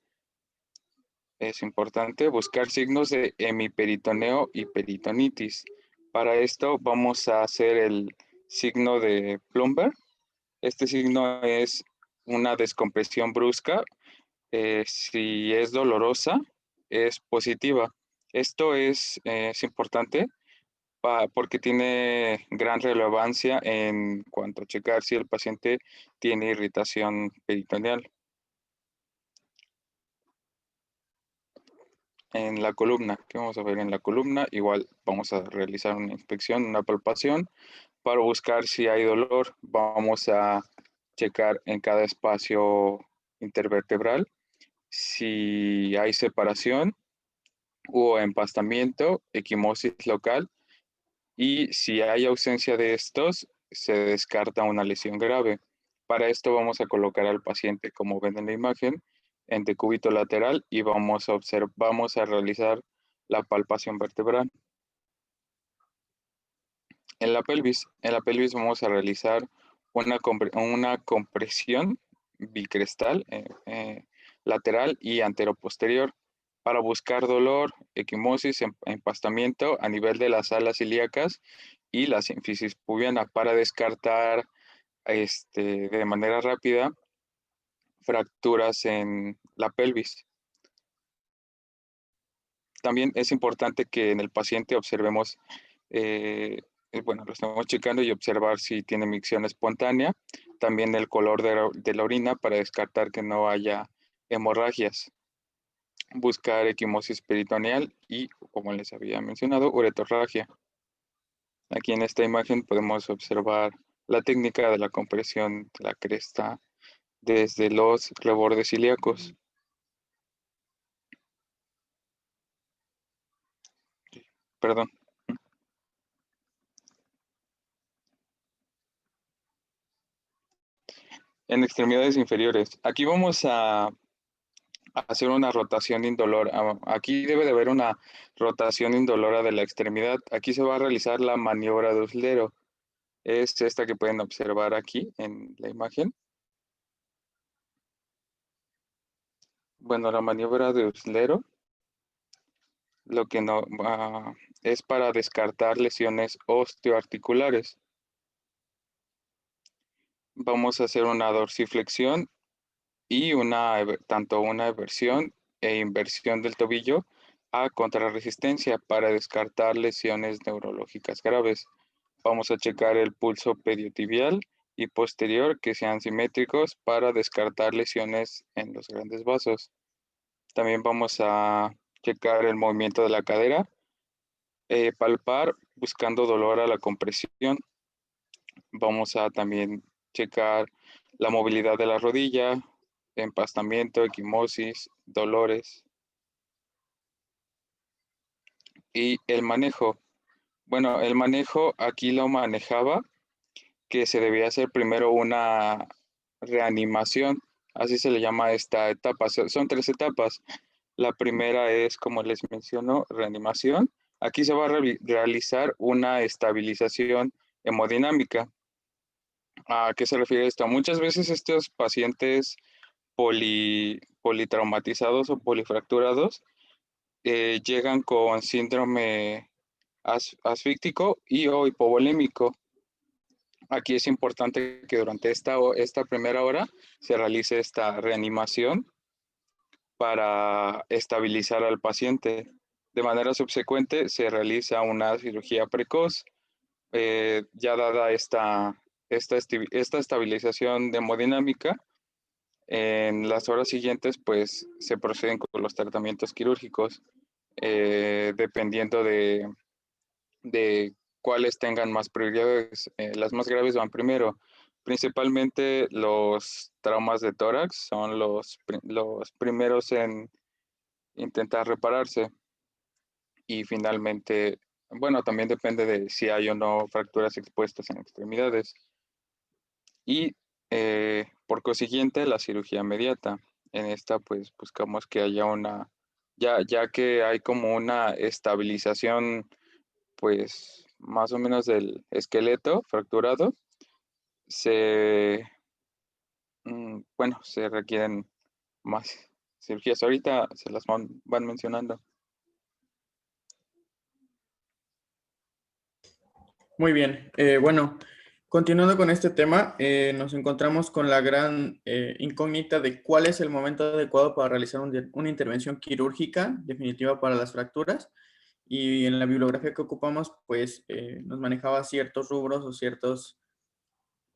Es importante buscar signos de hemiperitoneo y peritonitis. Para esto vamos a hacer el signo de Plumber. Este signo es una descompresión brusca. Si es dolorosa, es positiva. Esto es importante porque tiene gran relevancia en cuanto a checar si el paciente tiene irritación peritoneal. En la columna, ¿qué vamos a ver en la columna? Igual vamos a realizar una inspección, una palpación para buscar si hay dolor. Vamos a checar en cada espacio intervertebral si hay separación o empastamiento, equimosis local, y si hay ausencia de estos, se descarta una lesión grave. Para esto vamos a colocar al paciente, como ven en la imagen, en decúbito lateral y vamos a realizar la palpación vertebral. En la pelvis vamos a realizar una compresión bicrestal lateral y anteroposterior para buscar dolor, equimosis, empastamiento a nivel de las alas ilíacas y la sínfisis pubiana para descartar de manera rápida fracturas en la pelvis. También es importante que en el paciente observemos, lo estamos checando y observar si tiene micción espontánea, también el color de la orina para descartar que no haya hemorragias. Buscar equimosis peritoneal y, como les había mencionado, uretorragia. Aquí en esta imagen podemos observar la técnica de la compresión de la cresta desde los rebordes ilíacos. Perdón. En extremidades inferiores. Aquí vamos a hacer una rotación indolora. Aquí debe de haber una rotación indolora de la extremidad. Aquí se va a realizar la maniobra de Uslero. Es esta que pueden observar aquí en la imagen. Bueno, la maniobra de Uslero lo que no es para descartar lesiones osteoarticulares. Vamos a hacer una dorsiflexión y tanto una eversión e inversión del tobillo a contrarresistencia para descartar lesiones neurológicas graves. Vamos a checar el pulso pediotibial y posterior que sean simétricos para descartar lesiones en los grandes vasos. También vamos a checar el movimiento de la cadera, palpar buscando dolor a la compresión. Vamos a también checar la movilidad de la rodilla, empastamiento, equimosis, dolores. Y el manejo. Bueno, el manejo aquí lo manejaba que se debía hacer primero una reanimación, así se le llama a esta etapa. Son 3 etapas. La primera es, como les menciono, reanimación. Aquí se va a realizar una estabilización hemodinámica. ¿A qué se refiere esto? Muchas veces estos pacientes politraumatizados o polifracturados llegan con síndrome asfíctico y o hipovolémico. Aquí es importante que durante esta primera hora se realice esta reanimación para estabilizar al paciente. De manera subsecuente se realiza una cirugía precoz. Ya dada esta estabilización hemodinámica, en las horas siguientes pues se proceden con los tratamientos quirúrgicos dependiendo de cuáles tengan más prioridades. Las más graves van primero. Principalmente los traumas de tórax son los primeros en intentar repararse. Y finalmente, bueno, también depende de si hay o no fracturas expuestas en extremidades. Y por consiguiente, la cirugía inmediata. En esta, pues, buscamos que haya una ya que hay como una estabilización, pues, más o menos del esqueleto fracturado, bueno, se requieren más cirugías. Ahorita se las van mencionando. Muy bien. Bueno, continuando con este tema, nos encontramos con la gran incógnita de cuál es el momento adecuado para realizar una intervención quirúrgica definitiva para las fracturas. Y en la bibliografía que ocupamos, pues nos manejaba ciertos rubros o ciertos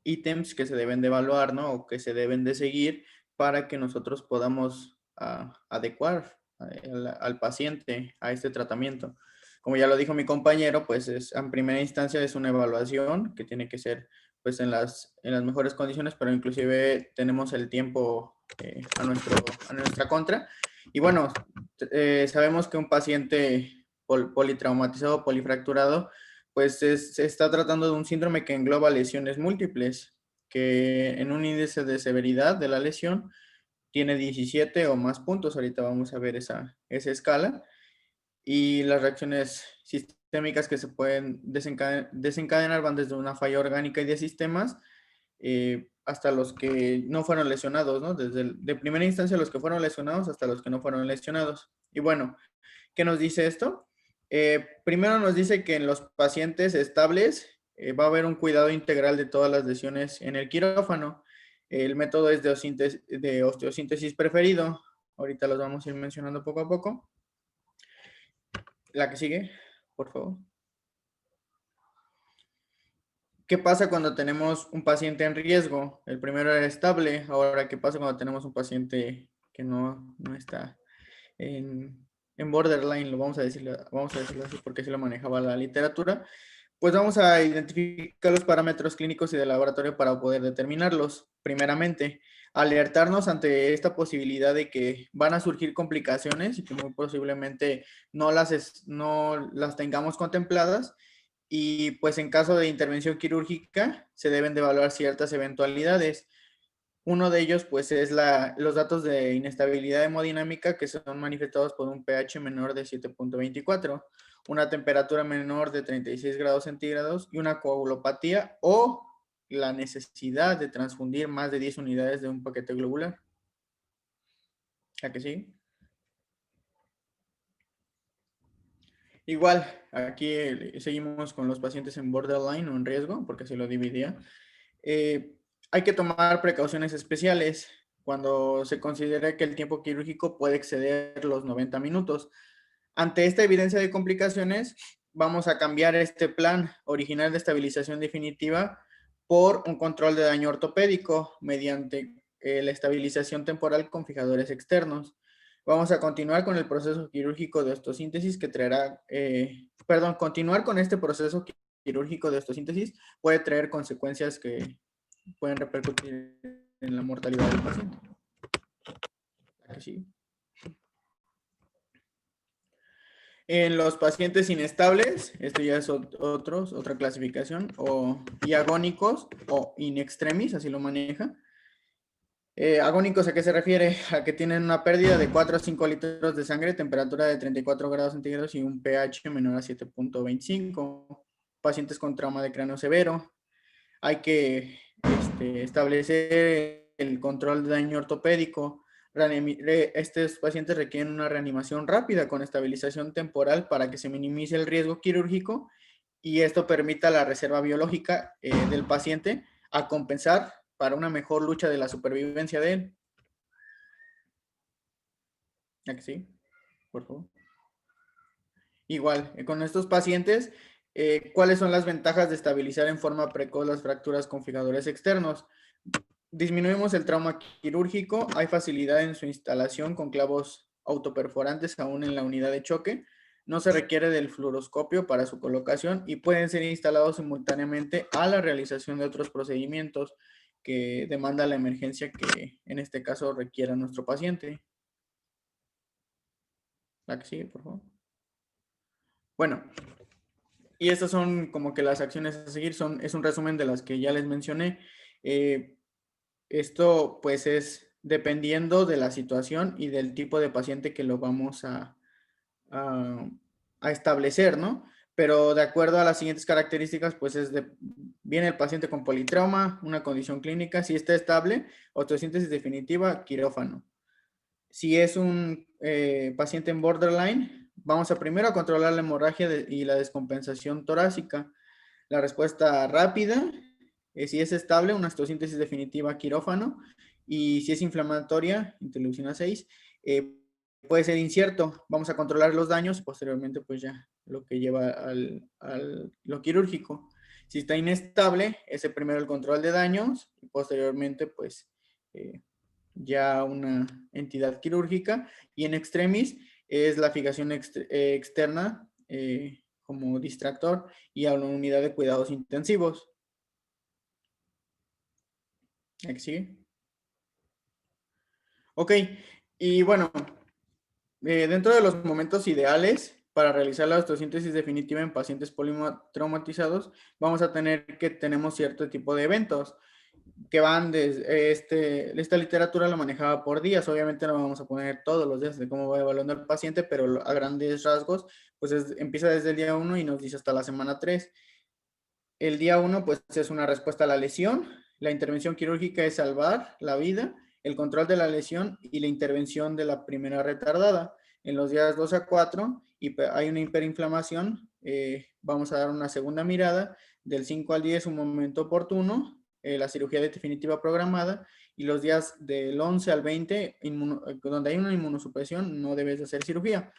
ítems que se deben de evaluar, ¿no? O que se deben de seguir para que nosotros podamos adecuar al paciente a este tratamiento. Como ya lo dijo mi compañero, pues en primera instancia es una evaluación que tiene que ser pues en las mejores condiciones, pero inclusive tenemos el tiempo a nuestra contra. Y bueno, sabemos que un paciente politraumatizado, polifracturado, pues se está tratando de un síndrome que engloba lesiones múltiples, que en un índice de severidad de la lesión tiene 17 o más puntos. Ahorita vamos a ver esa escala. Y las reacciones sistémicas que se pueden desencadenar van desde una falla orgánica y de sistemas hasta los que no fueron lesionados, ¿no? Desde de primera instancia los que fueron lesionados hasta los que no fueron lesionados. Y bueno, ¿qué nos dice esto? Primero nos dice que en los pacientes estables va a haber un cuidado integral de todas las lesiones en el quirófano. El método es de osteosíntesis preferido. Ahorita los vamos a ir mencionando poco a poco. La que sigue, por favor. ¿Qué pasa cuando tenemos un paciente en riesgo? El primero era estable. Ahora, ¿qué pasa cuando tenemos un paciente que no está en borderline? Lo vamos a decirlo así porque así lo manejaba la literatura. Pues vamos a identificar los parámetros clínicos y de laboratorio para poder determinarlos. Primeramente, alertarnos ante esta posibilidad de que van a surgir complicaciones y que muy posiblemente no las tengamos contempladas. Y pues en caso de intervención quirúrgica se deben de evaluar ciertas eventualidades. Uno de ellos pues es los datos de inestabilidad hemodinámica que son manifestados por un pH menor de 7.24, una temperatura menor de 36 grados centígrados y una coagulopatía o la necesidad de transfundir más de 10 unidades de un paquete globular. ¿A que sí? Igual, aquí seguimos con los pacientes en borderline o en riesgo, porque se lo dividía. Hay que tomar precauciones especiales cuando se considera que el tiempo quirúrgico puede exceder los 90 minutos. Ante esta evidencia de complicaciones, vamos a cambiar este plan original de estabilización definitiva por un control de daño ortopédico mediante la estabilización temporal con fijadores externos. Vamos a continuar con el proceso quirúrgico de osteosíntesis que traerá, continuar con este proceso quirúrgico de osteosíntesis puede traer consecuencias que pueden repercutir en la mortalidad del paciente. Sí. En los pacientes inestables, esto ya es otra clasificación, y agónicos o in extremis, así lo maneja. Agónicos, ¿a qué se refiere? A que tienen una pérdida de 4 a 5 litros de sangre, temperatura de 34 grados centígrados y un pH menor a 7.25. Pacientes con trauma de cráneo severo. Hay que establecer el control de daño ortopédico. Estos pacientes requieren una reanimación rápida con estabilización temporal para que se minimice el riesgo quirúrgico y esto permita la reserva biológica del paciente a compensar para una mejor lucha de la supervivencia de él. ¿A que sí? Por favor. Igual, con estos pacientes, ¿cuáles son las ventajas de estabilizar en forma precoz las fracturas con fijadores externos? Disminuimos el trauma quirúrgico, hay facilidad en su instalación con clavos autoperforantes aún en la unidad de choque, no se requiere del fluoroscopio para su colocación y pueden ser instalados simultáneamente a la realización de otros procedimientos que demanda la emergencia que en este caso requiera nuestro paciente. La que sigue, por favor. Bueno, y estas son como que las acciones a seguir, es un resumen de las que ya les mencioné. Esto pues es dependiendo de la situación y del tipo de paciente que lo vamos a establecer, ¿no? Pero de acuerdo a las siguientes características, pues viene el paciente con politrauma, una condición clínica, si está estable, osteosíntesis definitiva, quirófano. Si es un paciente en borderline, vamos a primero a controlar la hemorragia y la descompensación torácica. La respuesta rápida, si es estable, una osteosíntesis definitiva, quirófano. Y si es inflamatoria, interleucina 6, puede ser incierto. Vamos a controlar los daños y posteriormente pues ya lo que lleva lo quirúrgico. Si está inestable, es primero el control de daños y posteriormente pues ya una entidad quirúrgica. Y en extremis es la fijación externa como distractor y a una unidad de cuidados intensivos. ¿Aquí sigue? Ok, y bueno, dentro de los momentos ideales para realizar la osteosíntesis definitiva en pacientes politraumatizados, vamos a tener que tenemos cierto tipo de eventos que van desde esta literatura la manejaba por días. Obviamente no vamos a poner todos los días de cómo va evaluando el paciente, pero a grandes rasgos, pues empieza desde el día 1 y nos dice hasta la semana 3. El día 1, pues es una respuesta a la lesión. La intervención quirúrgica es salvar la vida, el control de la lesión y la intervención de la primera retardada. En los días 2 a 4 hay una hiperinflamación, vamos a dar una segunda mirada. Del 5 al 10, un momento oportuno, la cirugía definitiva programada, y los días del 11 al 20, donde hay una inmunosupresión, no debes de hacer cirugía.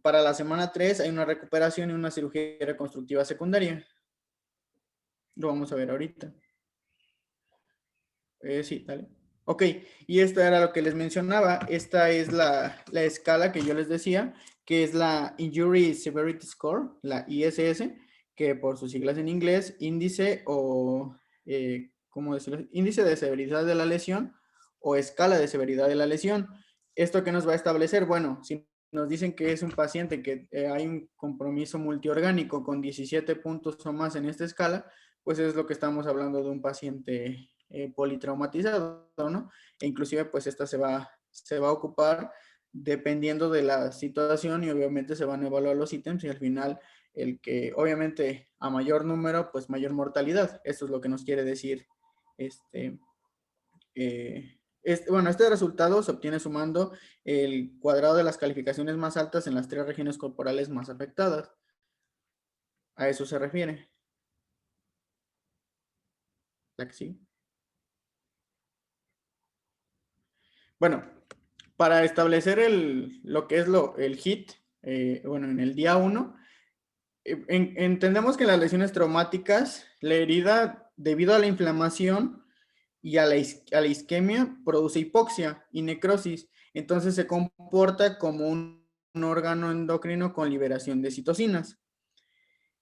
Para la semana 3 hay una recuperación y una cirugía reconstructiva secundaria. Lo vamos a ver ahorita. Sí, dale. Ok, y esto era lo que les mencionaba. Esta es la escala que yo les decía, que es la Injury Severity Score, la ISS, que por sus siglas en inglés, índice o, ¿cómo decirlo? Índice de severidad de la lesión o escala de severidad de la lesión. ¿Esto qué nos va a establecer? Bueno, si nos dicen que es un paciente que hay un compromiso multiorgánico con 17 puntos o más en esta escala, pues es lo que estamos hablando de un paciente politraumatizado, ¿no? E inclusive pues esta se va a ocupar dependiendo de la situación y obviamente se van a evaluar los ítems y al final el que obviamente a mayor número pues mayor mortalidad. Esto es lo que nos quiere decir bueno, este resultado se obtiene sumando el cuadrado de las calificaciones más altas en las 3 regiones corporales más afectadas. A eso se refiere. ¿La que sí? Bueno, para establecer lo que es el HIT, bueno, en el día 1, entendemos que en las lesiones traumáticas, la herida, debido a la inflamación y a la isquemia, produce hipoxia y necrosis. Entonces se comporta como un órgano endocrino con liberación de citocinas.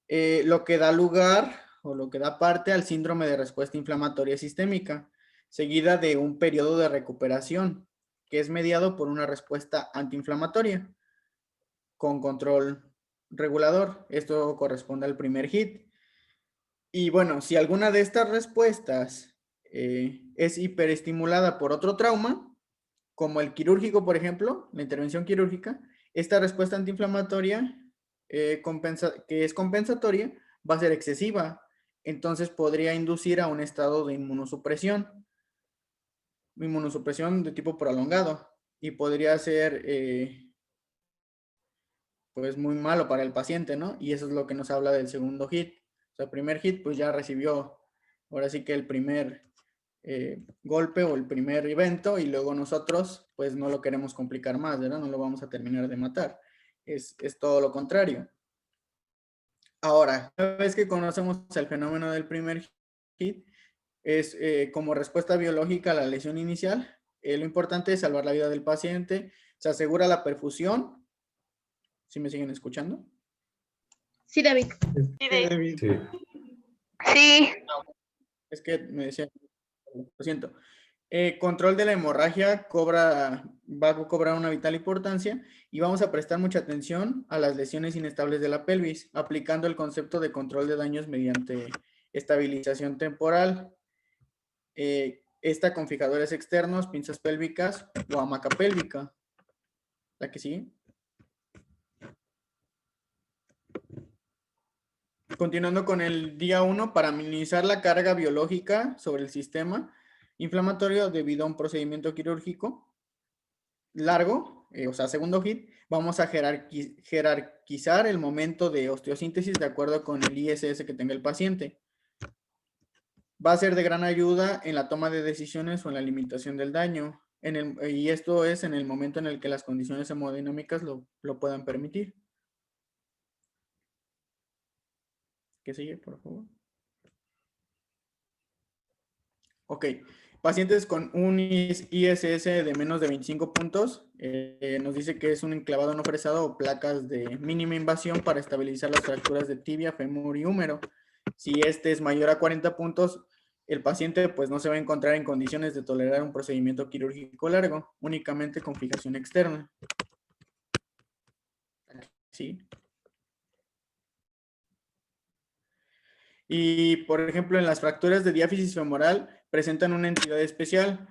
Lo que da lugar o lo que da parte al síndrome de respuesta inflamatoria sistémica, seguida de un periodo de recuperación, que es mediado por una respuesta antiinflamatoria con control regulador. Esto corresponde al primer HIT. Y bueno, si alguna de estas respuestas es hiperestimulada por otro trauma, como el quirúrgico, por ejemplo, la intervención quirúrgica, esta respuesta antiinflamatoria que es compensatoria va a ser excesiva. Entonces podría inducir a un estado de inmunosupresión de tipo prolongado y podría ser pues muy malo para el paciente, ¿no? Y eso es lo que nos habla del segundo HIT. O sea, el primer HIT pues ya recibió ahora sí que el primer golpe o el primer evento y luego nosotros pues no lo queremos complicar más, ¿verdad? No lo vamos a terminar de matar. Es todo lo contrario. Ahora, una vez que conocemos el fenómeno del primer HIT, es como respuesta biológica a la lesión inicial, lo importante es salvar la vida del paciente, se asegura la perfusión. ¿Sí me siguen escuchando? Sí, David. Sí, David. Sí. Sí. Es que me decía, lo siento. Control de la hemorragia va a cobrar una vital importancia y vamos a prestar mucha atención a las lesiones inestables de la pelvis, aplicando el concepto de control de daños mediante estabilización temporal. esta con fijadores externos, pinzas pélvicas o hamaca pélvica. La que sigue. Continuando con el día 1, para minimizar la carga biológica sobre el sistema inflamatorio debido a un procedimiento quirúrgico largo, o sea, segundo HIT, vamos a jerarquizar el momento de osteosíntesis de acuerdo con el ISS que tenga el paciente. Va a ser de gran ayuda en la toma de decisiones o en la limitación del daño, y esto es en el momento en el que las condiciones hemodinámicas lo puedan permitir. ¿Qué sigue, por favor? Ok. Pacientes con un ISS de menos de 25 puntos, nos dice que es un enclavado no fresado o placas de mínima invasión para estabilizar las fracturas de tibia, fémur y húmero. Si este es mayor a 40 puntos, el paciente pues no se va a encontrar en condiciones de tolerar un procedimiento quirúrgico largo, únicamente con fijación externa. ¿Sí? Y, por ejemplo, en las fracturas de diáfisis femoral presentan una entidad especial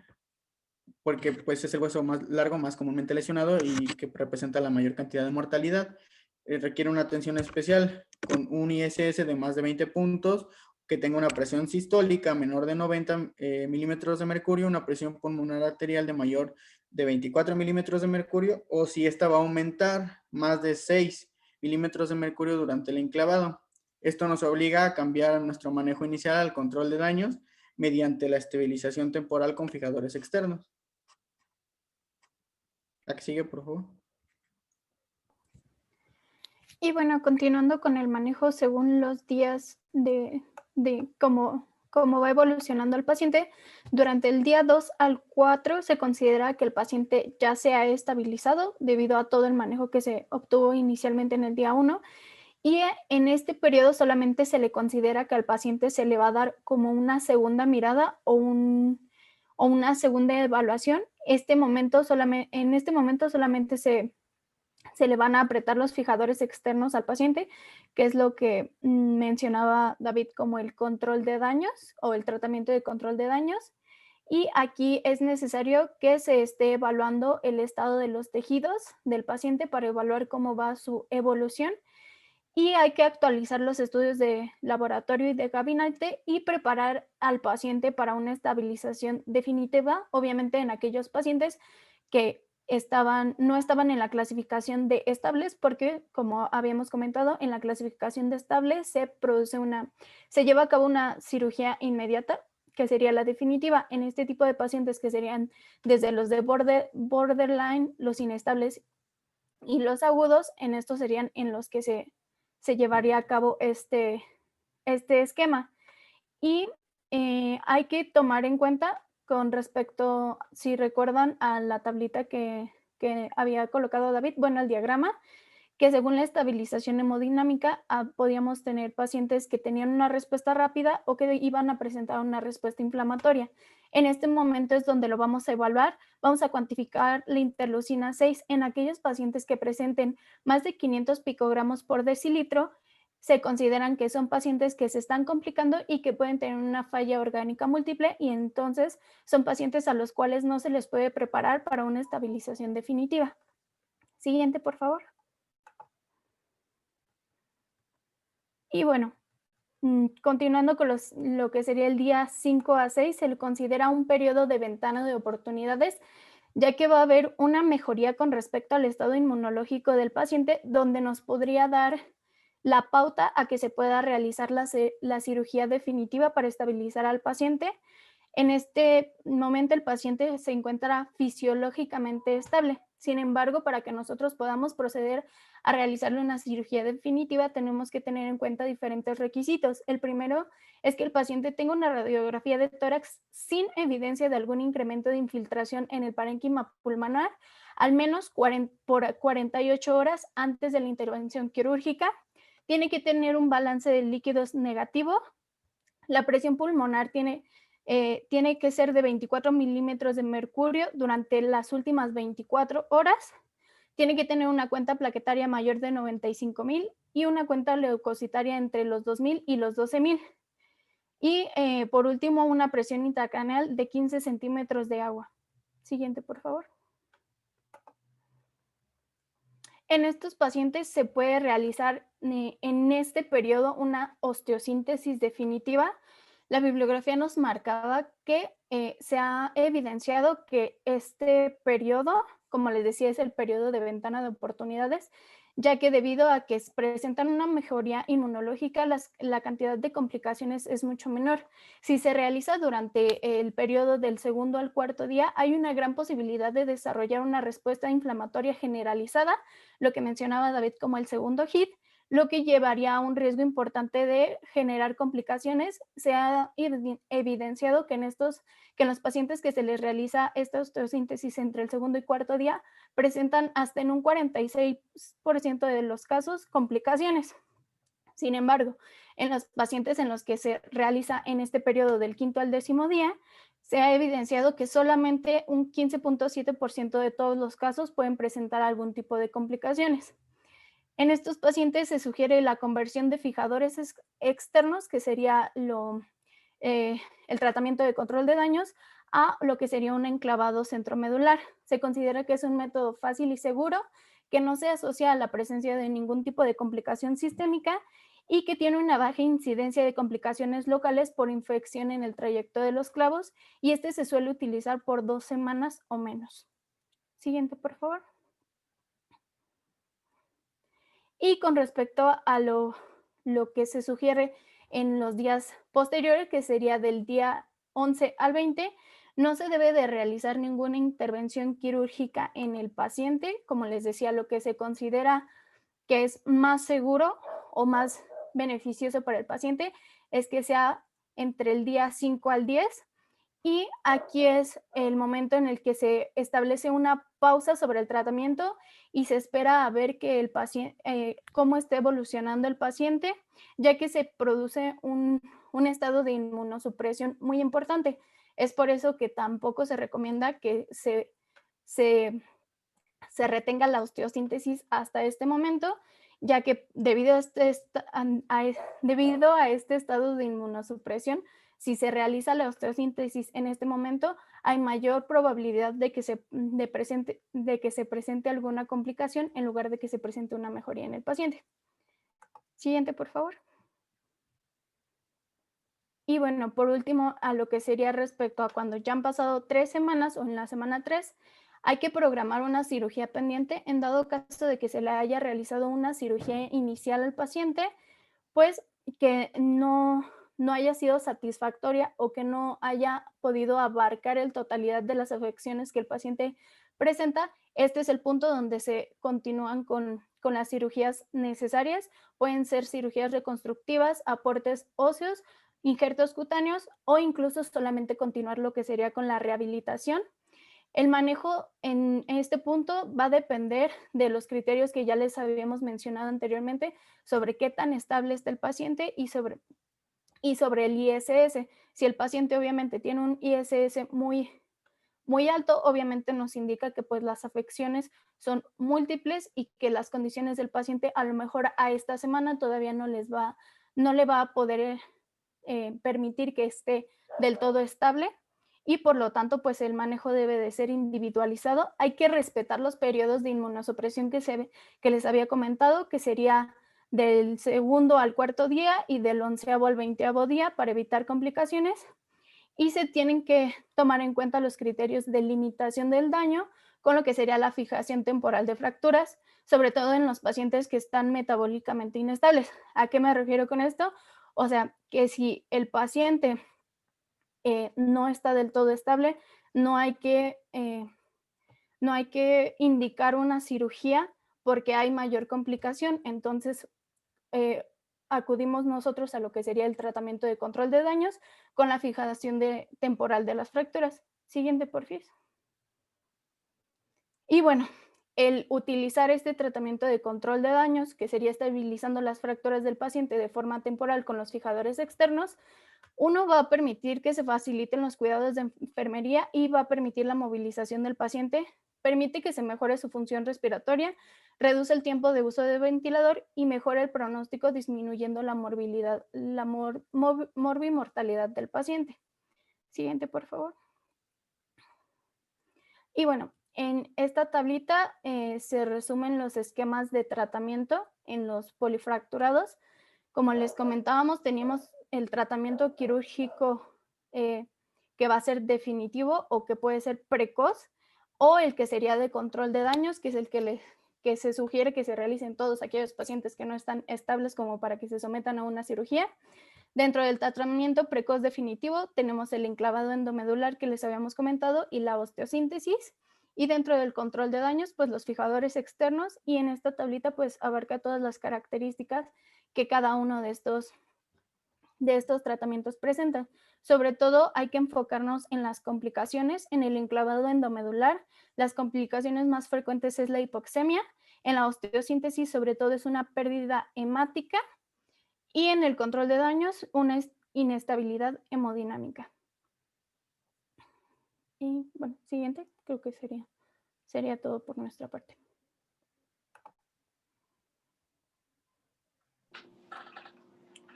porque pues, es el hueso más largo, más comúnmente lesionado y que representa la mayor cantidad de mortalidad. Requiere una atención especial con un ISS de más de 20 puntos, que tenga una presión sistólica menor de 90 milímetros de mercurio, una presión pulmonar arterial de mayor de 24 milímetros de mercurio, o si esta va a aumentar más de 6 milímetros de mercurio durante el enclavado. Esto nos obliga a cambiar nuestro manejo inicial al control de daños mediante la estabilización temporal con fijadores externos. La que sigue, por favor. Y bueno, continuando con el manejo según los días de cómo va evolucionando el paciente, durante el día 2 al 4 se considera que el paciente ya se ha estabilizado debido a todo el manejo que se obtuvo inicialmente en el día 1. Y en este periodo solamente se le considera que al paciente se le va a dar como una segunda mirada o una segunda evaluación. En este momento solamente se le van a apretar los fijadores externos al paciente, que es lo que mencionaba David como el control de daños o el tratamiento de control de daños. Y aquí es necesario que se esté evaluando el estado de los tejidos del paciente para evaluar cómo va su evolución. Y hay que actualizar los estudios de laboratorio y de gabinete y preparar al paciente para una estabilización definitiva, obviamente en aquellos pacientes que no estaban en la clasificación de estables, porque como habíamos comentado, en la clasificación de estables se lleva a cabo una cirugía inmediata, que sería la definitiva. En este tipo de pacientes, que serían desde los de borderline, los inestables y los agudos, en estos serían en los que se llevaría a cabo este esquema. Y hay que tomar en cuenta con respecto, si recuerdan, a la tablita que había colocado David, bueno, el diagrama, que según la estabilización hemodinámica podíamos tener pacientes que tenían una respuesta rápida o que iban a presentar una respuesta inflamatoria. En este momento es donde lo vamos a evaluar. Vamos a cuantificar la interleucina 6 en aquellos pacientes que presenten más de 500 picogramos por decilitro. Se consideran que son pacientes que se están complicando y que pueden tener una falla orgánica múltiple, y entonces son pacientes a los cuales no se les puede preparar para una estabilización definitiva. Siguiente, por favor. Y bueno, continuando con lo que sería el día 5 a 6, se le considera un periodo de ventana de oportunidades, ya que va a haber una mejoría con respecto al estado inmunológico del paciente, donde nos podría dar la pauta a que se pueda realizar la cirugía definitiva para estabilizar al paciente. En este momento el paciente se encuentra fisiológicamente estable. Sin embargo, para que nosotros podamos proceder a realizarle una cirugía definitiva, tenemos que tener en cuenta diferentes requisitos. El primero es que el paciente tenga una radiografía de tórax sin evidencia de algún incremento de infiltración en el parénquima pulmonar, al menos por 48 horas antes de la intervención quirúrgica. Tiene que tener un balance de líquidos negativo. La presión pulmonar tiene que ser de 24 milímetros de mercurio durante las últimas 24 horas. Tiene que tener una cuenta plaquetaria mayor de 95,000 y una cuenta leucocitaria entre los 2,000 y los 12,000. Y por último, una presión intracraneal de 15 centímetros de agua. Siguiente, por favor. En estos pacientes se puede realizar en este periodo una osteosíntesis definitiva. La bibliografía nos marcaba que se ha evidenciado que este periodo, como les decía, es el periodo de ventana de oportunidades, ya que debido a que presentan una mejoría inmunológica, la cantidad de complicaciones es mucho menor. Si se realiza durante el periodo del segundo al cuarto día, hay una gran posibilidad de desarrollar una respuesta inflamatoria generalizada, lo que mencionaba David como el segundo HIT, lo que llevaría a un riesgo importante de generar complicaciones. Se ha evidenciado que en los pacientes que se les realiza esta osteosíntesis entre el segundo y cuarto día presentan hasta en un 46% de los casos complicaciones. Sin embargo, en los pacientes en los que se realiza en este periodo del quinto al décimo día, se ha evidenciado que solamente un 15.7% de todos los casos pueden presentar algún tipo de complicaciones. En estos pacientes se sugiere la conversión de fijadores externos, que sería el tratamiento de control de daños, a lo que sería un enclavado centromedular. Se considera que es un método fácil y seguro, que no se asocia a la presencia de ningún tipo de complicación sistémica y que tiene una baja incidencia de complicaciones locales por infección en el trayecto de los clavos, y este se suele utilizar por 2 semanas o menos. Siguiente, por favor. Y con respecto a lo que se sugiere en los días posteriores, que sería del día 11 al 20, no se debe de realizar ninguna intervención quirúrgica en el paciente. Como les decía, lo que se considera que es más seguro o más beneficioso para el paciente es que sea entre el día 5 al 10. Y aquí es el momento en el que se establece una pausa sobre el tratamiento y se espera a ver que el paciente, cómo está evolucionando el paciente, ya que se produce un estado de inmunosupresión muy importante. Es por eso que tampoco se recomienda que se retenga la osteosíntesis hasta este momento, ya que debido a este estado de inmunosupresión, si se realiza la osteosíntesis en este momento, hay mayor probabilidad de que se presente alguna complicación en lugar de que se presente una mejoría en el paciente. Siguiente, por favor. Y bueno, por último, a lo que sería respecto a cuando ya han pasado 3 semanas o en la semana 3, hay que programar una cirugía pendiente en dado caso de que se le haya realizado una cirugía inicial al paciente, pues que no haya sido satisfactoria o que no haya podido abarcar la totalidad de las afecciones que el paciente presenta. Este es el punto donde se continúan con las cirugías necesarias. Pueden ser cirugías reconstructivas, aportes óseos, injertos cutáneos o incluso solamente continuar lo que sería con la rehabilitación. El manejo en este punto va a depender de los criterios que ya les habíamos mencionado anteriormente sobre qué tan estable está el paciente y sobre el ISS. Si el paciente obviamente tiene un ISS muy alto, obviamente nos indica que pues las afecciones son múltiples y que las condiciones del paciente a lo mejor a esta semana todavía no le va a poder permitir que esté del todo estable. Y por lo tanto, pues el manejo debe de ser individualizado. Hay que respetar los periodos de inmunosupresión que les había comentado, que sería del segundo al cuarto día y del 11º al 20º día para evitar complicaciones. Y se tienen que tomar en cuenta los criterios de limitación del daño con lo que sería la fijación temporal de fracturas, sobre todo en los pacientes que están metabólicamente inestables. ¿A qué me refiero con esto? O sea, que si el paciente no está del todo estable, no hay que indicar una cirugía porque hay mayor complicación. Entonces, acudimos nosotros a lo que sería el tratamiento de control de daños con la fijación temporal de las fracturas. Siguiente, porfis. Y bueno, el utilizar este tratamiento de control de daños, que sería estabilizando las fracturas del paciente de forma temporal con los fijadores externos, uno va a permitir que se faciliten los cuidados de enfermería y va a permitir la movilización del paciente, permite que se mejore su función respiratoria, reduce el tiempo de uso de ventilador y mejora el pronóstico disminuyendo la morbilidad, la morbimortalidad del paciente. Siguiente, por favor. Y bueno, en esta tablita se resumen los esquemas de tratamiento en los polifracturados. Como les comentábamos, teníamos el tratamiento quirúrgico que va a ser definitivo o que puede ser precoz, o el que sería de control de daños, que es el que se sugiere que se realicen todos aquellos pacientes que no están estables como para que se sometan a una cirugía. Dentro del tratamiento precoz definitivo tenemos el enclavado endomedular que les habíamos comentado y la osteosíntesis. Y dentro del control de daños, pues los fijadores externos, y en esta tablita pues abarca todas las características que cada uno de estos tratamientos presentan. Sobre todo hay que enfocarnos en las complicaciones. En el enclavado endomedular, las complicaciones más frecuentes es la hipoxemia. En la osteosíntesis, sobre todo, es una pérdida hemática. Y en el control de daños, una inestabilidad hemodinámica. Y bueno, siguiente, creo que sería todo por nuestra parte.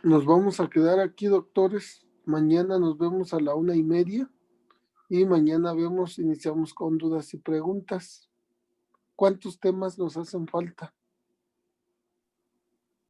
Nos vamos a quedar aquí, doctores. Mañana nos vemos a la 1:30 y mañana iniciamos con dudas y preguntas. ¿Cuántos temas nos hacen falta?